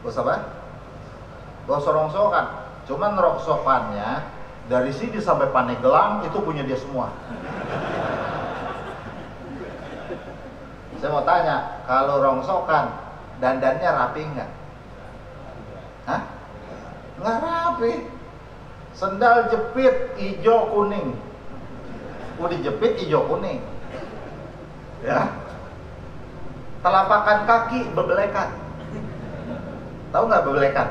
Bos apa? Bos rongsokan. Cuman rongsokannya dari sini sampai Pandeglang itu punya dia semua. Saya mau tanya, kalau rongsokan dandannya rapi nggak? Hah? Nggak rapi. Sendal jepit hijau kuning. Udah jepit hijau kuning. Ya. Telapakan kaki bebelekan. Tahu nggak bebelekan?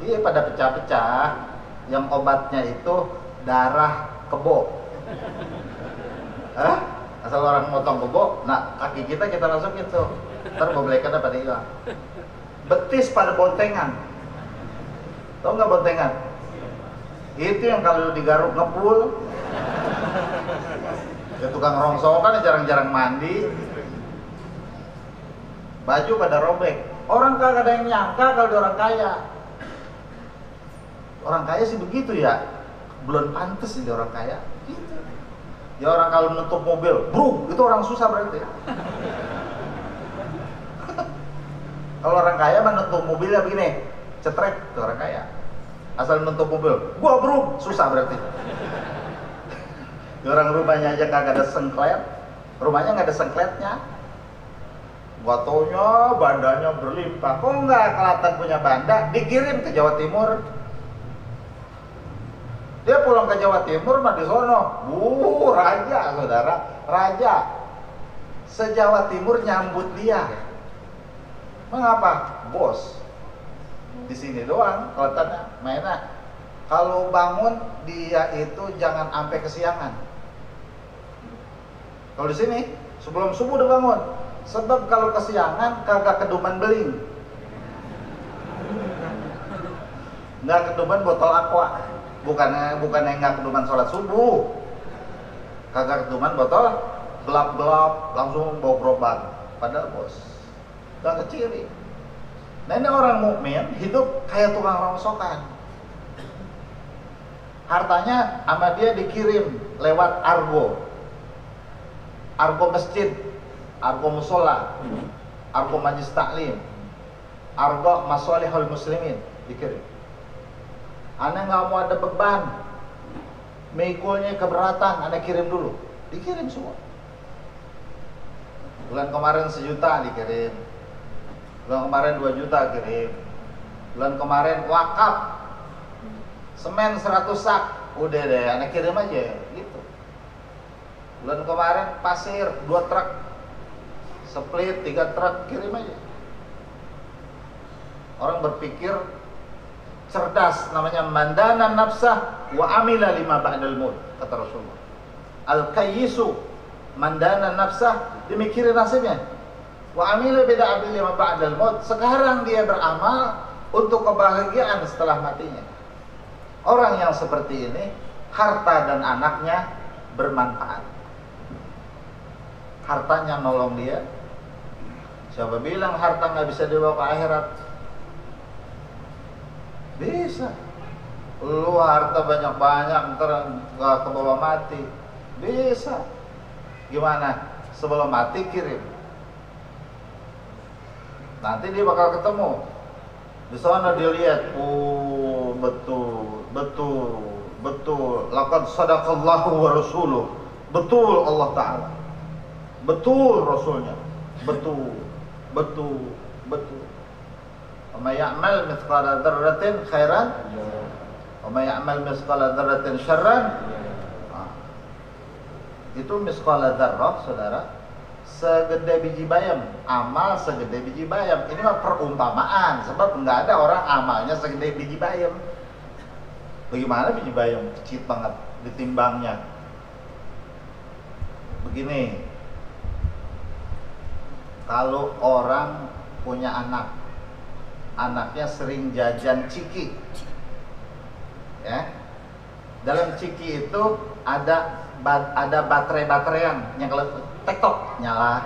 Iya pada pecah-pecah. Yang obatnya itu darah kebo. Hah? Asal orang motong kebo, nah kaki kita masukin tuh. Ntar bebelekannya pada hilang. Betis pada bontengan. Tahu nggak bontengan? Itu yang kalau digaruk ngepul. Ya tukang rongsokan jarang-jarang mandi. Baju pada robek. Orang kagak ada yang nyangka kalau dia orang kaya. Orang kaya sih begitu ya. Belum pantes sih dia orang kaya. Gitu. Ya orang kalau menutup mobil, bro, itu orang susah berarti. Kalau orang kaya menutup mobilnya begini, cetrek, itu orang kaya. Asal menutup mobil, gua bro, susah berarti. Ya orang rumahnya aja kagak ada sengklet, rumahnya nggak ada sengkletnya. Batonya, bandanya berlimpah. Kok nggak kelihatan punya banda? Dikirim ke Jawa Timur. Dia pulang ke Jawa Timur, mah di sono, raja saudara, raja. Se-Jawa Timur nyambut dia. Mengapa? Bos. Di sini doang, kelihatannya mainnya. Kalau bangun dia itu jangan sampai kesiangan. Kalau di sini sebelum subuh udah bangun. Sebab kalau kesiangan kagak keduman beling. Nggak keduman botol aqua. Bukannya nggak keduman sholat subuh, kagak keduman botol gelap-gelap langsung bawa gerobak. Padahal bos nggak keciri. Nah ini orang mukmin hidup kayak tukang rongsokan. Hartanya sama dia dikirim lewat argo masjid, argo musola, argo majlis taklim, argo masolihul muslimin dikirim. Anda nggak mau ada beban, mikulnya keberatan, Anda kirim dulu, dikirim semua. Bulan kemarin 1 juta dikirim, bulan kemarin 2 juta kirim, bulan kemarin wakaf, semen 100 sak, udah deh, Anda kirim aja, gitu. Bulan kemarin pasir 2 truk, split 3 truk, kirim aja. Orang berpikir cerdas, namanya mandana nafsah wa amila lima ba'dal maut, kata Rasulullah. Al-kayyisu mandana nafsah, dimikirin nasibnya. Wa amila bida abil lima ba'dal maut, sekarang dia beramal untuk kebahagiaan setelah matinya. Orang yang seperti ini harta dan anaknya bermanfaat. Hartanya nolong dia. Siapa bilang harta nggak bisa dibawa ke akhirat? Bisa. Lu harta banyak-banyak ntar nggak kebawa mati. Bisa. Gimana? Sebelum mati kirim. Nanti dia bakal ketemu. Di sana dia lihat, oh betul. Laqad sadaqallahu wa rasuluh. Betul Allah Ta'ala. Betul Rasulnya. Betul. Wa may ya'mal mithqala dzarratin khairan wa may ya'mal mithqala dzarratin syarran. Itu mithqala dzarrah, saudara, segede biji bayam. Amal segede biji bayam. Ini mah perumpamaan, sebab nggak ada orang amalnya segede biji bayam. Bagaimana biji bayam? Kecil banget ditimbangnya. Begini, kalau orang punya anak, anaknya sering jajan ciki, ya, dalam ciki itu ada baterai-bateraian yang kalau tektok nyala,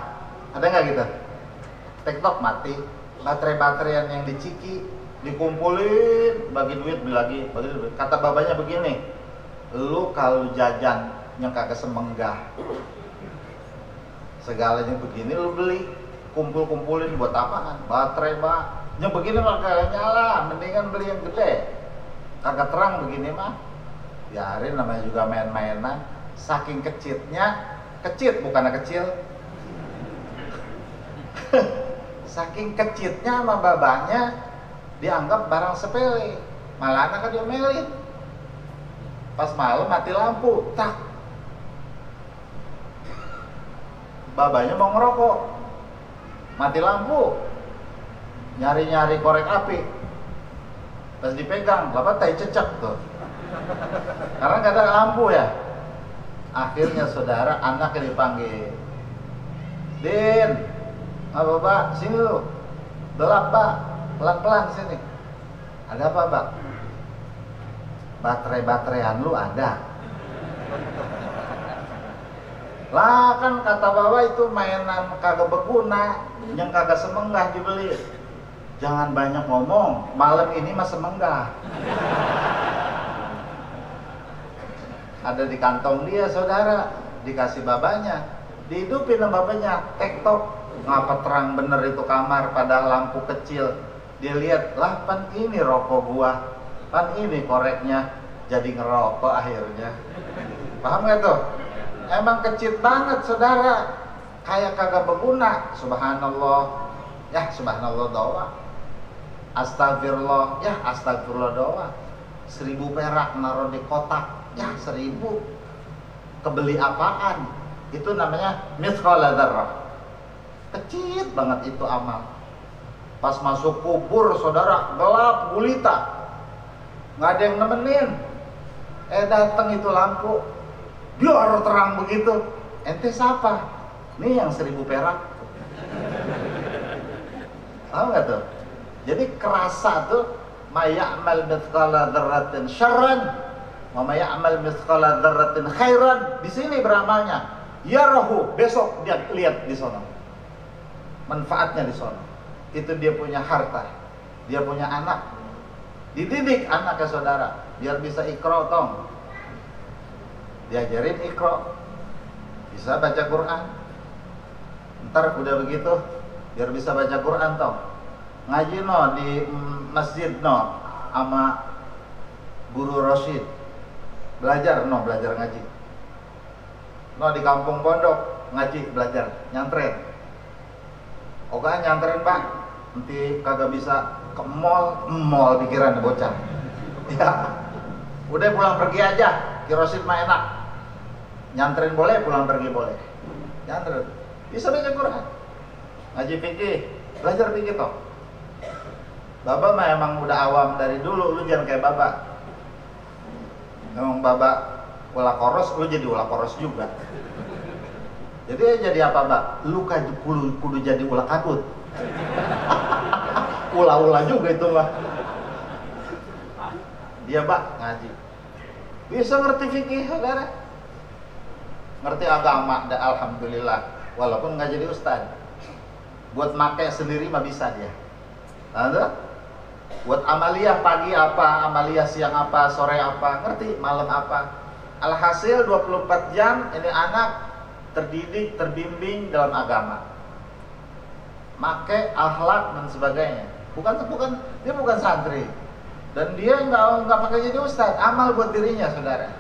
ada nggak gitu? Tektok mati, baterai-bateraian yang di ciki dikumpulin, bagi duit, beli lagi, bagi duit. Kata babanya begini, lu kalau jajan yang kagak semenggah, segalanya begini lu beli, kumpulin buat apaan? Baterai mah yang begini mah kagak nyala, mendingan beli yang gede, kagak terang begini mah. Biarin, namanya juga main-mainan. Saking kecitnya, kecit bukan kecil. Saking kecitnya sama babanya dianggap barang sepele, malah anak diomelin. Pas malam mati lampu, tak, babanya mau ngerokok, mati lampu, nyari korek api, pas dipegang, bapak tai cecak tuh, karena nggak ada lampu ya. Akhirnya saudara, anaknya dipanggil, Din, apa pak, sini lu, gelap pak, pelan-pelan sini. Ada apa pak? Baterai-bateraian lu ada. Lah kan kata bapak itu mainan kagak berguna, yang kagak semenggah dibeli. Jangan banyak ngomong, malam ini mah semenggah. Ada di kantong dia saudara, dikasih babanya, dihidupin sama babanya, tektok. Ngapa terang bener itu kamar pada lampu kecil. Dia lihat, lah pan ini rokok gua, pan ini koreknya, jadi ngerokok akhirnya. Paham gak tuh? Emang kecil banget saudara, kayak kagak berguna. Subhanallah, ya subhanallah doang. Astagfirullah, ya astagfirullah doang. 1000 perak naruh di kotak, ya 1000. Kebeli apaan? Itu namanya mithqala dzarrah. Kecil banget itu amal. Pas masuk kubur saudara, gelap gulita, nggak ada yang nemenin. Datang itu lampu, biar terang begitu. Ente siapa? Nih yang 1000 perak. Tahu nggak tuh? Jadi kerasa tuh, maya'mal mithqala dzarratin syarran wa maya'mal mithqala dzarratin khairan. Di sini beramalnya. Yarahu, besok dia lihat di sana. Manfaatnya di sana. Itu dia punya harta, dia punya anak. Dididik anaknya saudara, biar bisa iqra tong. Diajarin iqra, bisa baca Quran. Ntar udah begitu, biar bisa baca Quran tong. Ngaji no di masjid no, sama guru Rasyid. Belajar ngaji. No di kampung pondok ngaji, belajar, nyantren. Oke nyantren pak, nanti kagak bisa ke mall pikiran bocah. Ya, udah pulang pergi aja, Kirosid mah enak. Nyantren boleh, pulang pergi boleh. Nyantren, bisa baca Quran, ngaji fikih, belajar fikih toh. Baba mah emang udah awam dari dulu, lu jangan kayak baba. Emang baba ulah koros, lu jadi ulah koros juga. Jadi apa mbak? Lu kudu jadi ulah kadut. Ulah-ulah juga itu mbak. Dia mbak ngaji, bisa ngerti fikih saudara, ngerti agama, dan alhamdulillah. Walaupun nggak jadi ustad, buat make sendiri mah bisa dia. Ada? Buat amaliyah pagi apa, amaliyah siang apa, sore apa, ngerti, malam apa. Alhasil 24 jam ini anak terdidik, terbimbing dalam agama. Make akhlak dan sebagainya. Dia bukan santri. Dan dia nggak pakai jadi ustaz, amal buat dirinya, saudara.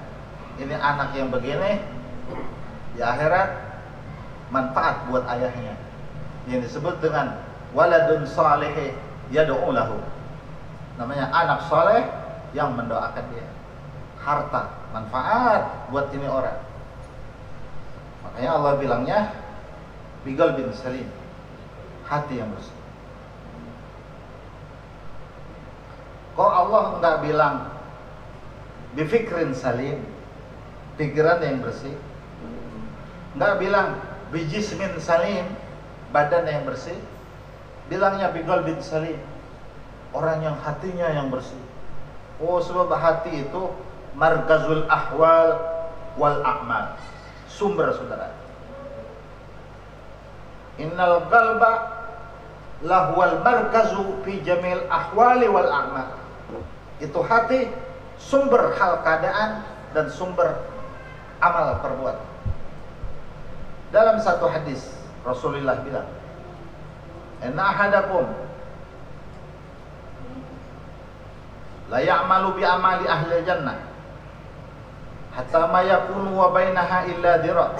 Ini anak yang begini di akhirat manfaat buat ayahnya. Yang disebut dengan waladun salih yad'u lahu. Namanya anak soleh yang mendoakan dia. Harta, manfaat buat ini orang. Makanya Allah bilangnya bigal bin salim, hati yang bersih. Kok Allah enggak bilang bifikrin salim, pikiran yang bersih? Enggak bilang bijismin salim, badan yang bersih? Bilangnya bigal bin salim, orang yang hatinya yang bersih. Oh, sebab hati itu markazul ahwal wal a'mal, sumber, saudara. Innal qalba lahwal markazu fi jamil ahwali wal a'mal. Itu hati sumber hal keadaan dan sumber amal perbuatan. Dalam satu hadis Rasulullah bilang, inna ahadakum la ya'malu bi amali ahli jannah hatta ma yakunu wa bainaha illa dira'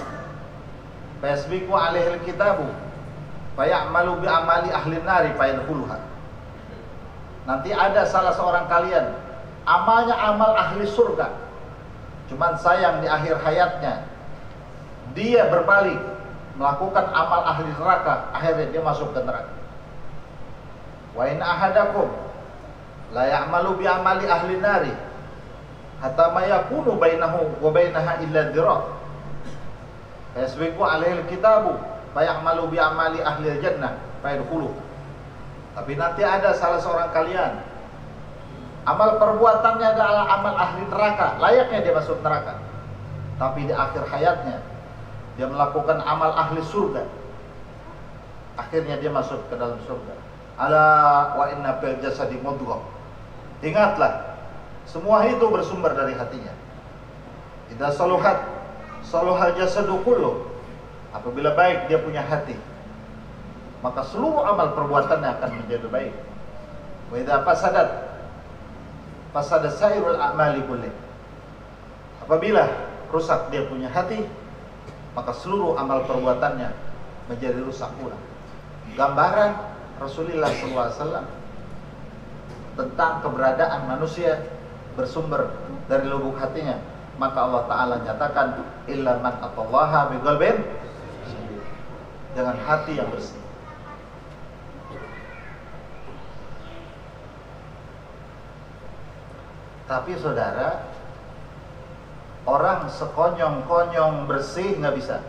fa yasbiqu alaihi alkitabu fa ya'malu bi amali ahli nari fa yadkhuluha. Nanti ada salah seorang kalian amalnya amal ahli surga, cuman sayang di akhir hayatnya dia berbalik melakukan amal ahli neraka, akhirnya dia masuk ke neraka. Wa in ahadakum la ya'malu bi amali ahli nari hatta ma yakunu bainahu wa bainaha illa dira' yasbiqu alaihi alkitabu fa ya'malu bi amali ahli jannah fa yadkhulu. Tapi nanti ada salah seorang kalian amal perbuatannya adalah amal ahli neraka, layaknya dia masuk neraka. Tapi di akhir hayatnya dia melakukan amal ahli surga, akhirnya dia masuk ke dalam surga. Ala wa inna fil jasadi mudghah. Ingatlah, semua itu bersumber dari hatinya. Idza saluhat saluhal jasadu kullu. Apabila baik dia punya hati, maka seluruh amal perbuatannya akan menjadi baik. Wa idza fasada sairul a'mali kulli. Apabila rusak dia punya hati, maka seluruh amal perbuatannya menjadi rusak pula. Gambaran Rasulullah SAW tentang keberadaan manusia bersumber dari lubuk hatinya, maka Allah Ta'ala nyatakan illa man atallaha biqalbin, dengan hati yang bersih. Tapi saudara, orang sekonyong-konyong bersih nggak bisa.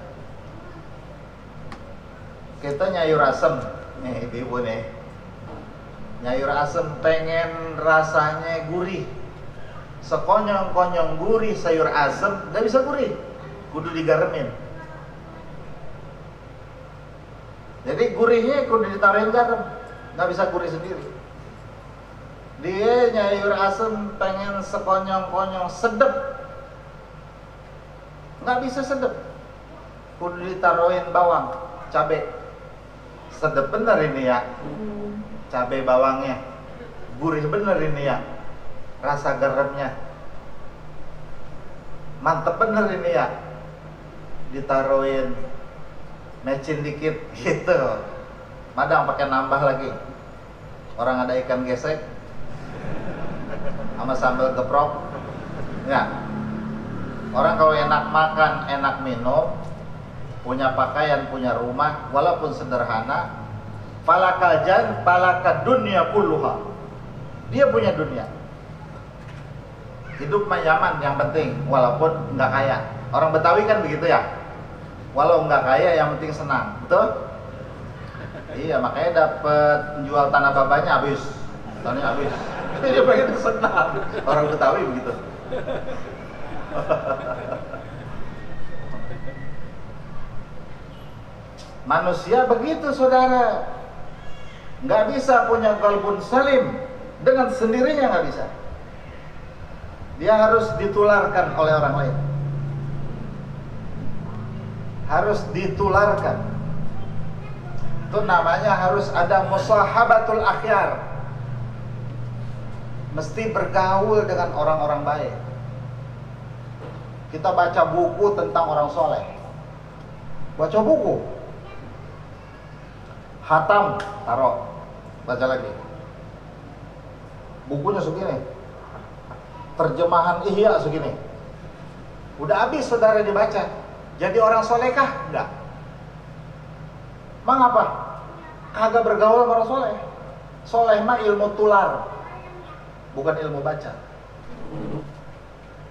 Kita nyayur asem, nih ibu nih, nyayur asem pengen rasanya gurih. Sekonyong-konyong gurih sayur asem nggak bisa gurih, kudu digaremin. Jadi gurihnya kudu ditaruhin garam, nggak bisa gurih sendiri. Dia nyayur asem pengen sekonyong-konyong sedep, nggak bisa sedep, kudu ditaruhin bawang, cabai. Sedep bener ini ya, cabai bawangnya, gurih bener ini ya, rasa garamnya mantep bener ini ya, ditaruhin mecin dikit gitu, madang pakai nambah lagi. Orang ada ikan gesek sama sambal geprok, ya. Orang kalau enak makan, enak minum, punya pakaian, punya rumah, walaupun sederhana, falakal dunya kulluha. Dia punya dunia. Hidup mah nyaman, yang penting walaupun nggak kaya. Orang Betawi kan begitu ya. Walau nggak kaya, yang penting senang, betul? Iya, makanya dapat jual tanah babanya habis, tanahnya habis. Dia pengen senang. Orang Betawi begitu. Manusia begitu saudara, nggak bisa punya qalbun salim, Dengan sendirinya nggak bisa. Dia harus ditularkan oleh orang lain. Harus ditularkan. Itu namanya harus ada musahabatul akhyar. Mesti bergaul dengan orang-orang baik. Kita baca buku tentang orang soleh. Baca buku. Hatam, taruh. Baca lagi. Bukunya segini. Terjemahan Ihya segini. Udah habis saudara dibaca. Jadi orang soleh kah? Enggak. Mengapa? Kagak bergaul sama orang soleh. Soleh mah ilmu tular, bukan ilmu baca.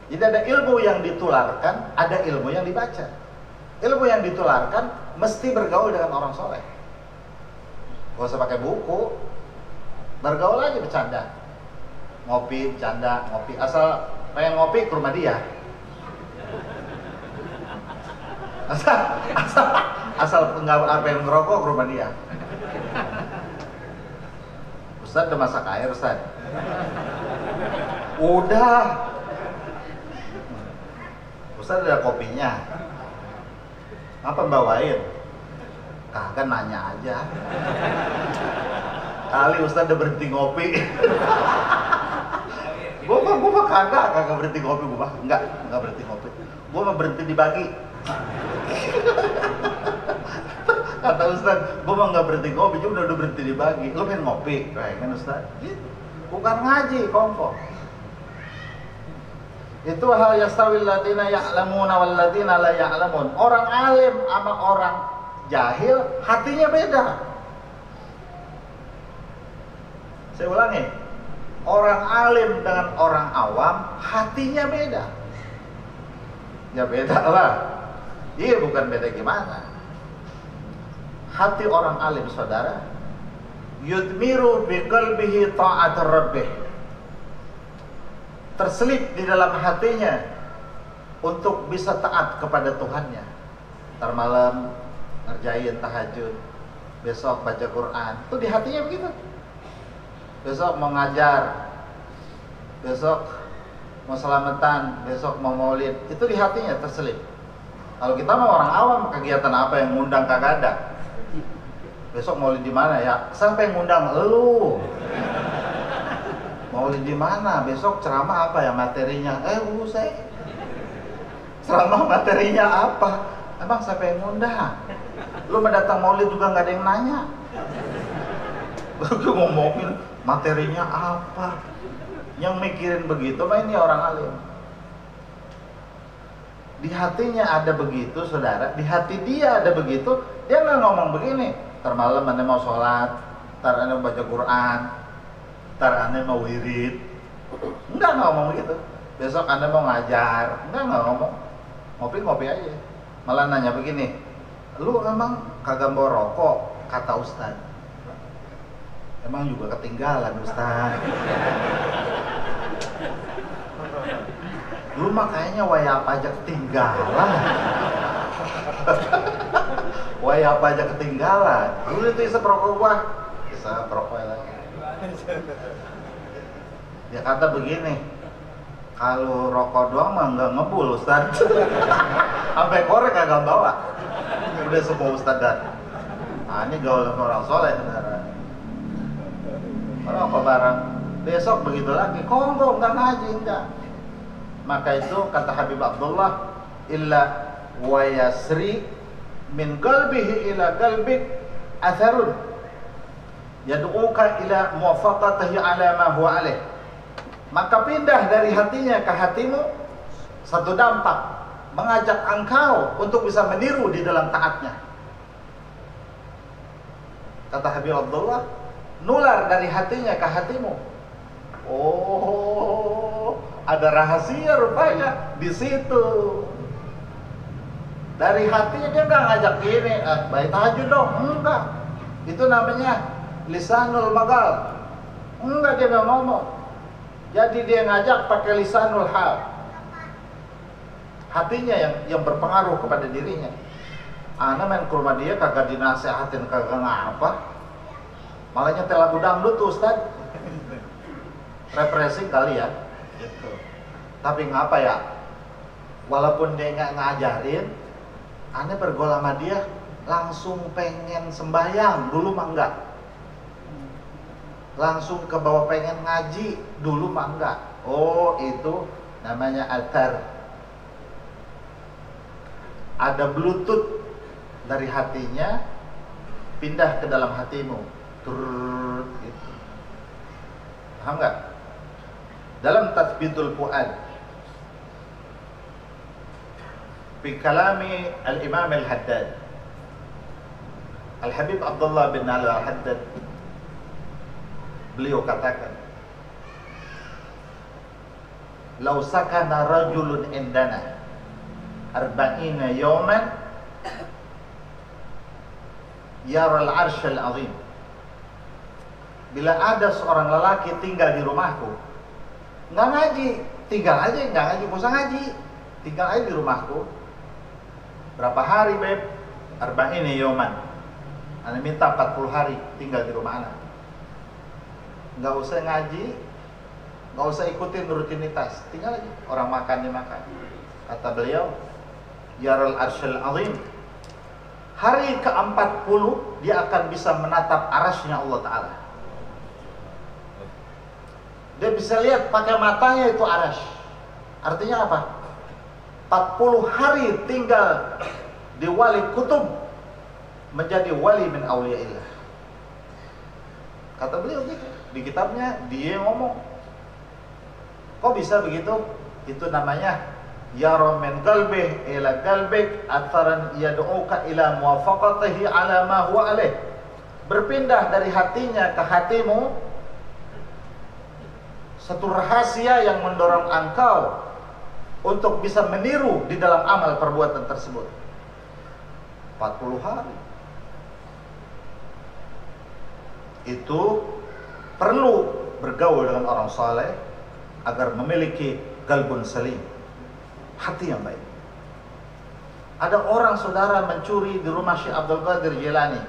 Jadi ada ilmu yang ditularkan, ada ilmu yang dibaca. Ilmu yang ditularkan mesti bergaul dengan orang soleh. Gak usah pakai buku, bergaul aja bercanda. Ngopi, bercanda, ngopi. Asal pengen ngopi ke rumah dia. Asal nggak pengen ngerokok ke rumah dia. Ustaz udah masak air, Ustaz? Udah. Ustaz ada kopinya. Apa bawain? Kagak, nanya aja. Kali Ustaz udah berhenti ngopi. Gua kagak berhenti ngopi, enggak berhenti ngopi. Gua mah berhenti dibagi. Kata Ustaz, gue mah nggak berhenti ngopi, cuma udah berhenti dibagi. Lo pengen ngopi, kayak kan Ustaz? Gitu. Bukan ngaji, kongko. Itu hal yastawil ladina ya'lamuna wal ladina la ya'lamun. Orang alim sama orang jahil hatinya beda. Saya ulangi, orang alim dengan orang awam hatinya beda. Ya beda lah. Iya, bukan beda gimana. Hati orang alim, saudara, yudmiru biqalbihi ta'at rabbih. Terselip di dalam hatinya untuk bisa taat kepada Tuhannya. Ntar malam ngerjain tahajud, besok baca Quran, itu di hatinya begitu. Besok mau ngajar, besok mau selamatan, besok mau maulid, itu di hatinya terselip. Kalau kita mau orang awam, kegiatan apa yang ngundang kagak ada. Besok maulid di mana ya? Siapa yang ngundang? Lu. Maulid di mana? Besok ceramah apa ya materinya? Buset. Ceramah materinya apa? Emang siapa yang ngundang? Lu mendatang maulid juga nggak ada yang nanya. Lu ngomongin materinya apa? Yang mikirin begitu, mah ini orang alim. Di hatinya ada begitu, saudara. Di hati dia ada begitu. Dia nggak ngomong begini. Ntar malam ane mau sholat, ntar ane mau baca Quran, ntar ane mau wirid. Enggak ngomong begitu. Besok ane mau ngajar. Enggak ngomong. Ngopi-ngopi aja. Malah nanya begini, lu emang kagak bawa rokok? Kata Ustaz. Emang juga ketinggalan Ustaz. Lu mah kayaknya waya apa aja ketinggalan. Waya apa aja ketinggalan. Dulu itu isep rokok gua, isep rokok lagi. Dia kata begini, kalau rokok doang mah nggak ngebul Ustaz. Sampai korek kagak bawa. Udah semua Ustaz dan. Nah, ini gaul sama orang soleh saudara. Rokok barang. Besok begitu lagi, kongko nggak ngaji enggak. Maka itu kata Habib Abdullah, illa wa yasri min qalbihi ila qalbik atharun yad'uka ila muwafaqatihi ala ma huwa alaih. Maka pindah dari hatinya ke hatimu satu dampak, mengajak engkau untuk bisa meniru di dalam taatnya. Kata Habib Abdullah, nular dari hatinya ke hatimu. Oh, ada rahasia rupanya di situ. Dari hatinya dia nggak ngajak gini, baik tahajud dong, enggak. Itu namanya lisanul magal. Enggak, dia nggak ngomong. Jadi dia ngajak pakai lisanul hal. Hatinya yang berpengaruh kepada dirinya. Ana main ke rumah dia kagak dinasehatin, kagak ngapa. Malah nyetel lagu dangdut tuh Ustaz. refreshing kali ya gitu. Tapi ngapa ya, walaupun dia nggak ngajarin, aneh bergaul sama dia langsung pengen sembahyang. Dulu mah enggak, langsung ke bawah pengen ngaji. Dulu mah enggak. Oh, itu namanya altar. Ada bluetooth dari hatinya pindah ke dalam hatimu. Turut gitu. Paham nggak? Dalam Tathbitul Fuad fi kalami al-Imam al-Haddad, Al-Habib Abdullah bin al-Haddad, beliau katakan, "Lau sakana rajulun indana arba'ina yawman yara al-'arsy al-'azim." Bila ada seorang lelaki tinggal di rumahku, nggak ngaji, tinggal aja, nggak ngaji, nggak usah ngaji, tinggal aja di rumahku. Berapa hari, Beb? Arba'ina yawman. Ana minta 40 hari tinggal di rumah anak. Nggak usah ngaji, nggak usah ikutin rutinitas, tinggal aja. Orang makan dia makan. Kata beliau, yaral arsyil azim. Hari ke-40 dia akan bisa menatap arasnya Allah Ta'ala. Dia bisa lihat pakai matanya itu arasy. Artinya apa? 40 hari tinggal di wali kutub, menjadi wali min awliyaillah. Kata beliau gitu. Di kitabnya dia ngomong. Kok bisa begitu? Itu namanya yara min qalbih ila qalbik atharan yad'uka ila muwafaqatihi ala ma huwa alaih. Berpindah dari hatinya ke hatimu satu rahasia yang mendorong engkau untuk bisa meniru di dalam amal perbuatan tersebut. 40 hari. Itu perlu bergaul dengan orang saleh agar memiliki qalbun salim, hati yang baik. Ada orang saudara mencuri di rumah Syekh Abdul Qadir Jilani.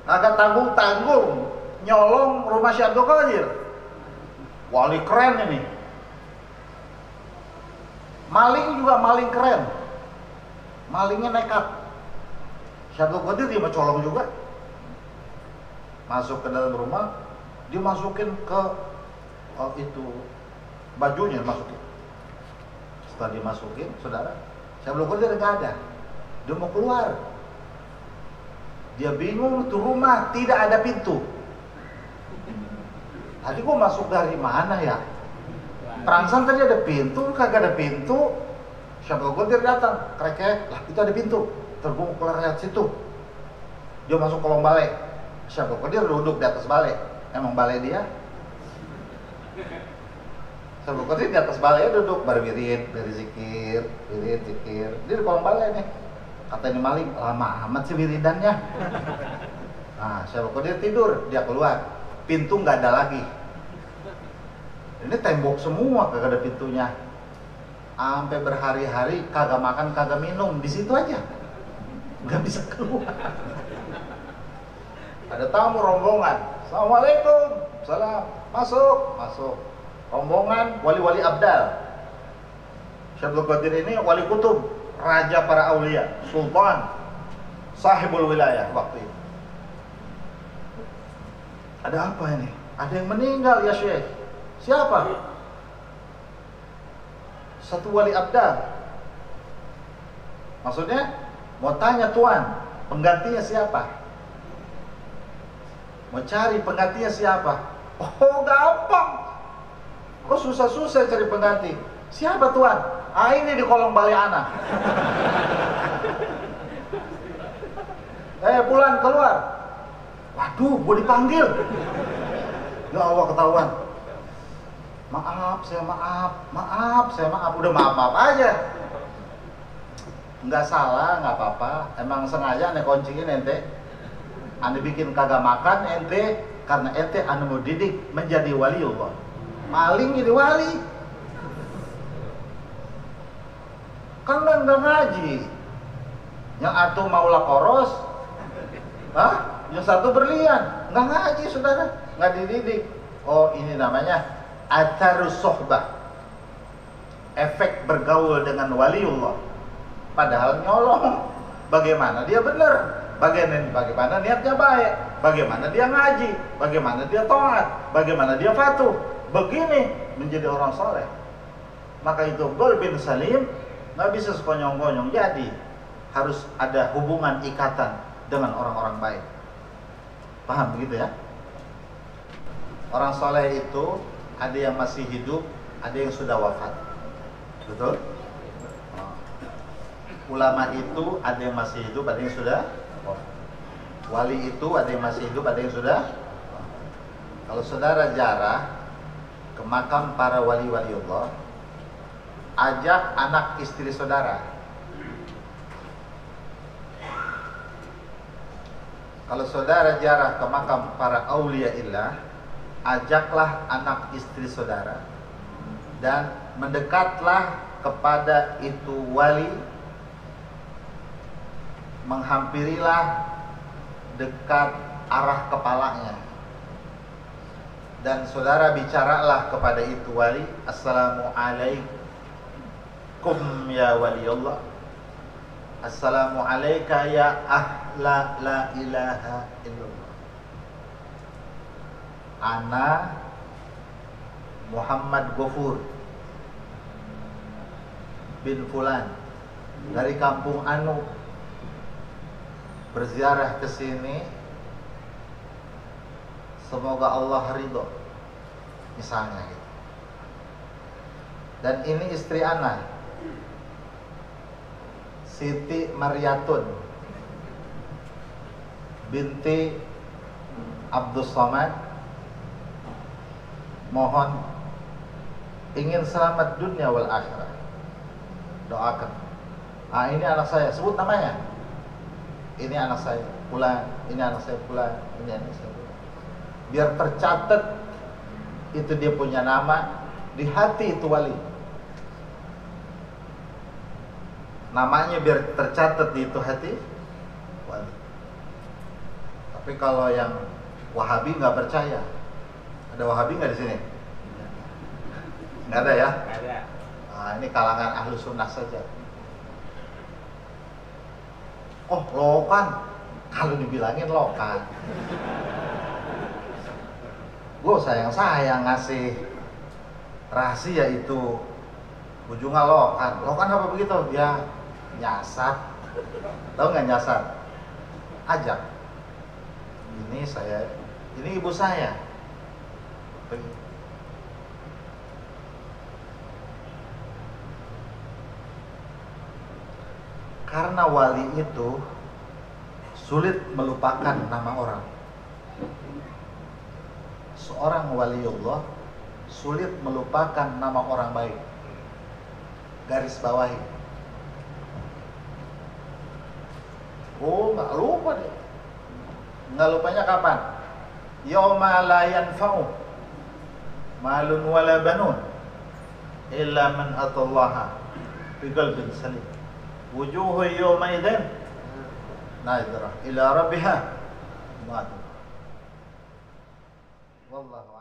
Agak tanggung-tanggung nyolong rumah Syekh Abdul Qadir. Wali keren ini. Maling juga maling keren. Malingnya nekat. Syekh Abdul Qadir dia mencolong juga. Masuk ke dalam rumah, dia masukin ke itu bajunya masukin. Setelah dimasukin, saudara, Syekh Abdul Qadir nggak ada. Dia mau keluar. Dia bingung, tuh rumah tidak ada pintu. Tadi gua masuk dari mana ya? Perasaan tadi ada pintu, kagak ada pintu. Syekh Abdul Qadir datang, krek, lah itu ada pintu. Terus gua mau keluar lihat situ. Dia masuk kolong balai. Syekh Abdul Qadir duduk di atas balai. Emang balai dia? Syekh Abdul Qadir di atas balai duduk, berwirid, berzikir, wirid, zikir. Dia di kolong balai nih. Kata ini maling, lama amat sih wiridannya. Nah, Syekh Abdul Qadir tidur, dia keluar. Pintu nggak ada lagi. Ini tembok semua, kagak ada pintunya. Sampai berhari-hari kagak makan, kagak minum, di situ aja. Nggak bisa keluar. Ada tamu rombongan. Assalamualaikum. Salam. Masuk. Rombongan wali-wali abdal. Syekh Abdul Qadir ini wali kutub, raja para aulia, sultan, sahibul wilayah waktu itu. Ada apa ini? Ada yang meninggal ya Syekh. Siapa? Satu wali abdal. Maksudnya mau tanya tuan, penggantinya siapa? Mau cari penggantinya siapa? Oh gampang. Kok susah-susah cari pengganti? Siapa tuan? Ah ini di kolong balai anak. Pulang keluar. Waduh, gue dipanggil. Ya Allah ketahuan. Maaf, saya maaf. Udah maaf aja. Nggak salah, nggak apa-apa. Emang sengaja ane kunciin ente. Ane bikin kagak makan ente karena ente ane mau didik menjadi waliullah. Maling jadi wali. Kan nggak ngaji. Yang atu maulah koros. Hah? Yang satu berlian. nggak ngaji saudara, nggak dididik. Oh, ini namanya atharus sohbah, efek bergaul dengan waliullah. Padahal nyolong. Bagaimana dia benar? Bagaimana niatnya baik? Bagaimana dia ngaji? Bagaimana dia taat? Bagaimana dia patuh? Begini menjadi orang soleh. Maka itu qalbin salim nggak bisa sekonyong-konyong. Jadi harus ada hubungan ikatan dengan orang-orang baik. Paham begitu ya? Orang soleh itu ada yang masih hidup, ada yang sudah wafat. Betul? Ulama itu ada yang masih hidup, ada yang sudah wafat. Wali itu ada yang masih hidup, ada yang sudah wafat. Kalau saudara ziarah ke makam para wali-waliullah, ajak anak istri saudara. Kalau saudara ziarah ke makam para auliyaillah, ajaklah anak istri saudara dan mendekatlah kepada itu wali, menghampirilah dekat arah kepalanya, dan saudara bicaralah kepada itu wali, assalamualaikum ya waliullah, assalamualaika ya ahla la ilaha illallah, ana Muhammad Gofur bin Fulan dari kampung Anu berziarah ke sini, semoga Allah ridho, misalnya gitu. Dan ini istri ana, Siti Maryatun binti Abdus Somad, mohon ingin selamat dunia wal akhirah, doakan. Ini anak saya, sebut namanya. Ini anak saya pula, ini anak saya pula, ini anak saya pula. Biar tercatat itu dia punya nama di hati itu wali. Namanya biar tercatat di itu hati wali. Tapi kalau yang Wahabi nggak percaya, ada Wahabi nggak di sini? Nggak ada ya? Nggak ada. Ini kalangan ahlu sunnah saja. Oh, lokan. Kalau dibilangin lokan, gue sayang ngasih rahasia itu ujungnya lokan. Lokan apa begitu? Ya nyasar. Tahu nggak nyasar? Ajak. Ini saya, ini ibu saya. Karena wali itu sulit melupakan nama orang. Seorang waliullah sulit melupakan nama orang baik. Garis bawahi. Oh, nggak lupa deh. Nggak lupanya kapan? Yauma la yanfa'u malun wala banun illa man atallaha bi qalbin salim. Wujuhu yawma idzin nadhirah ila rabbiha nadhirah. Wallahu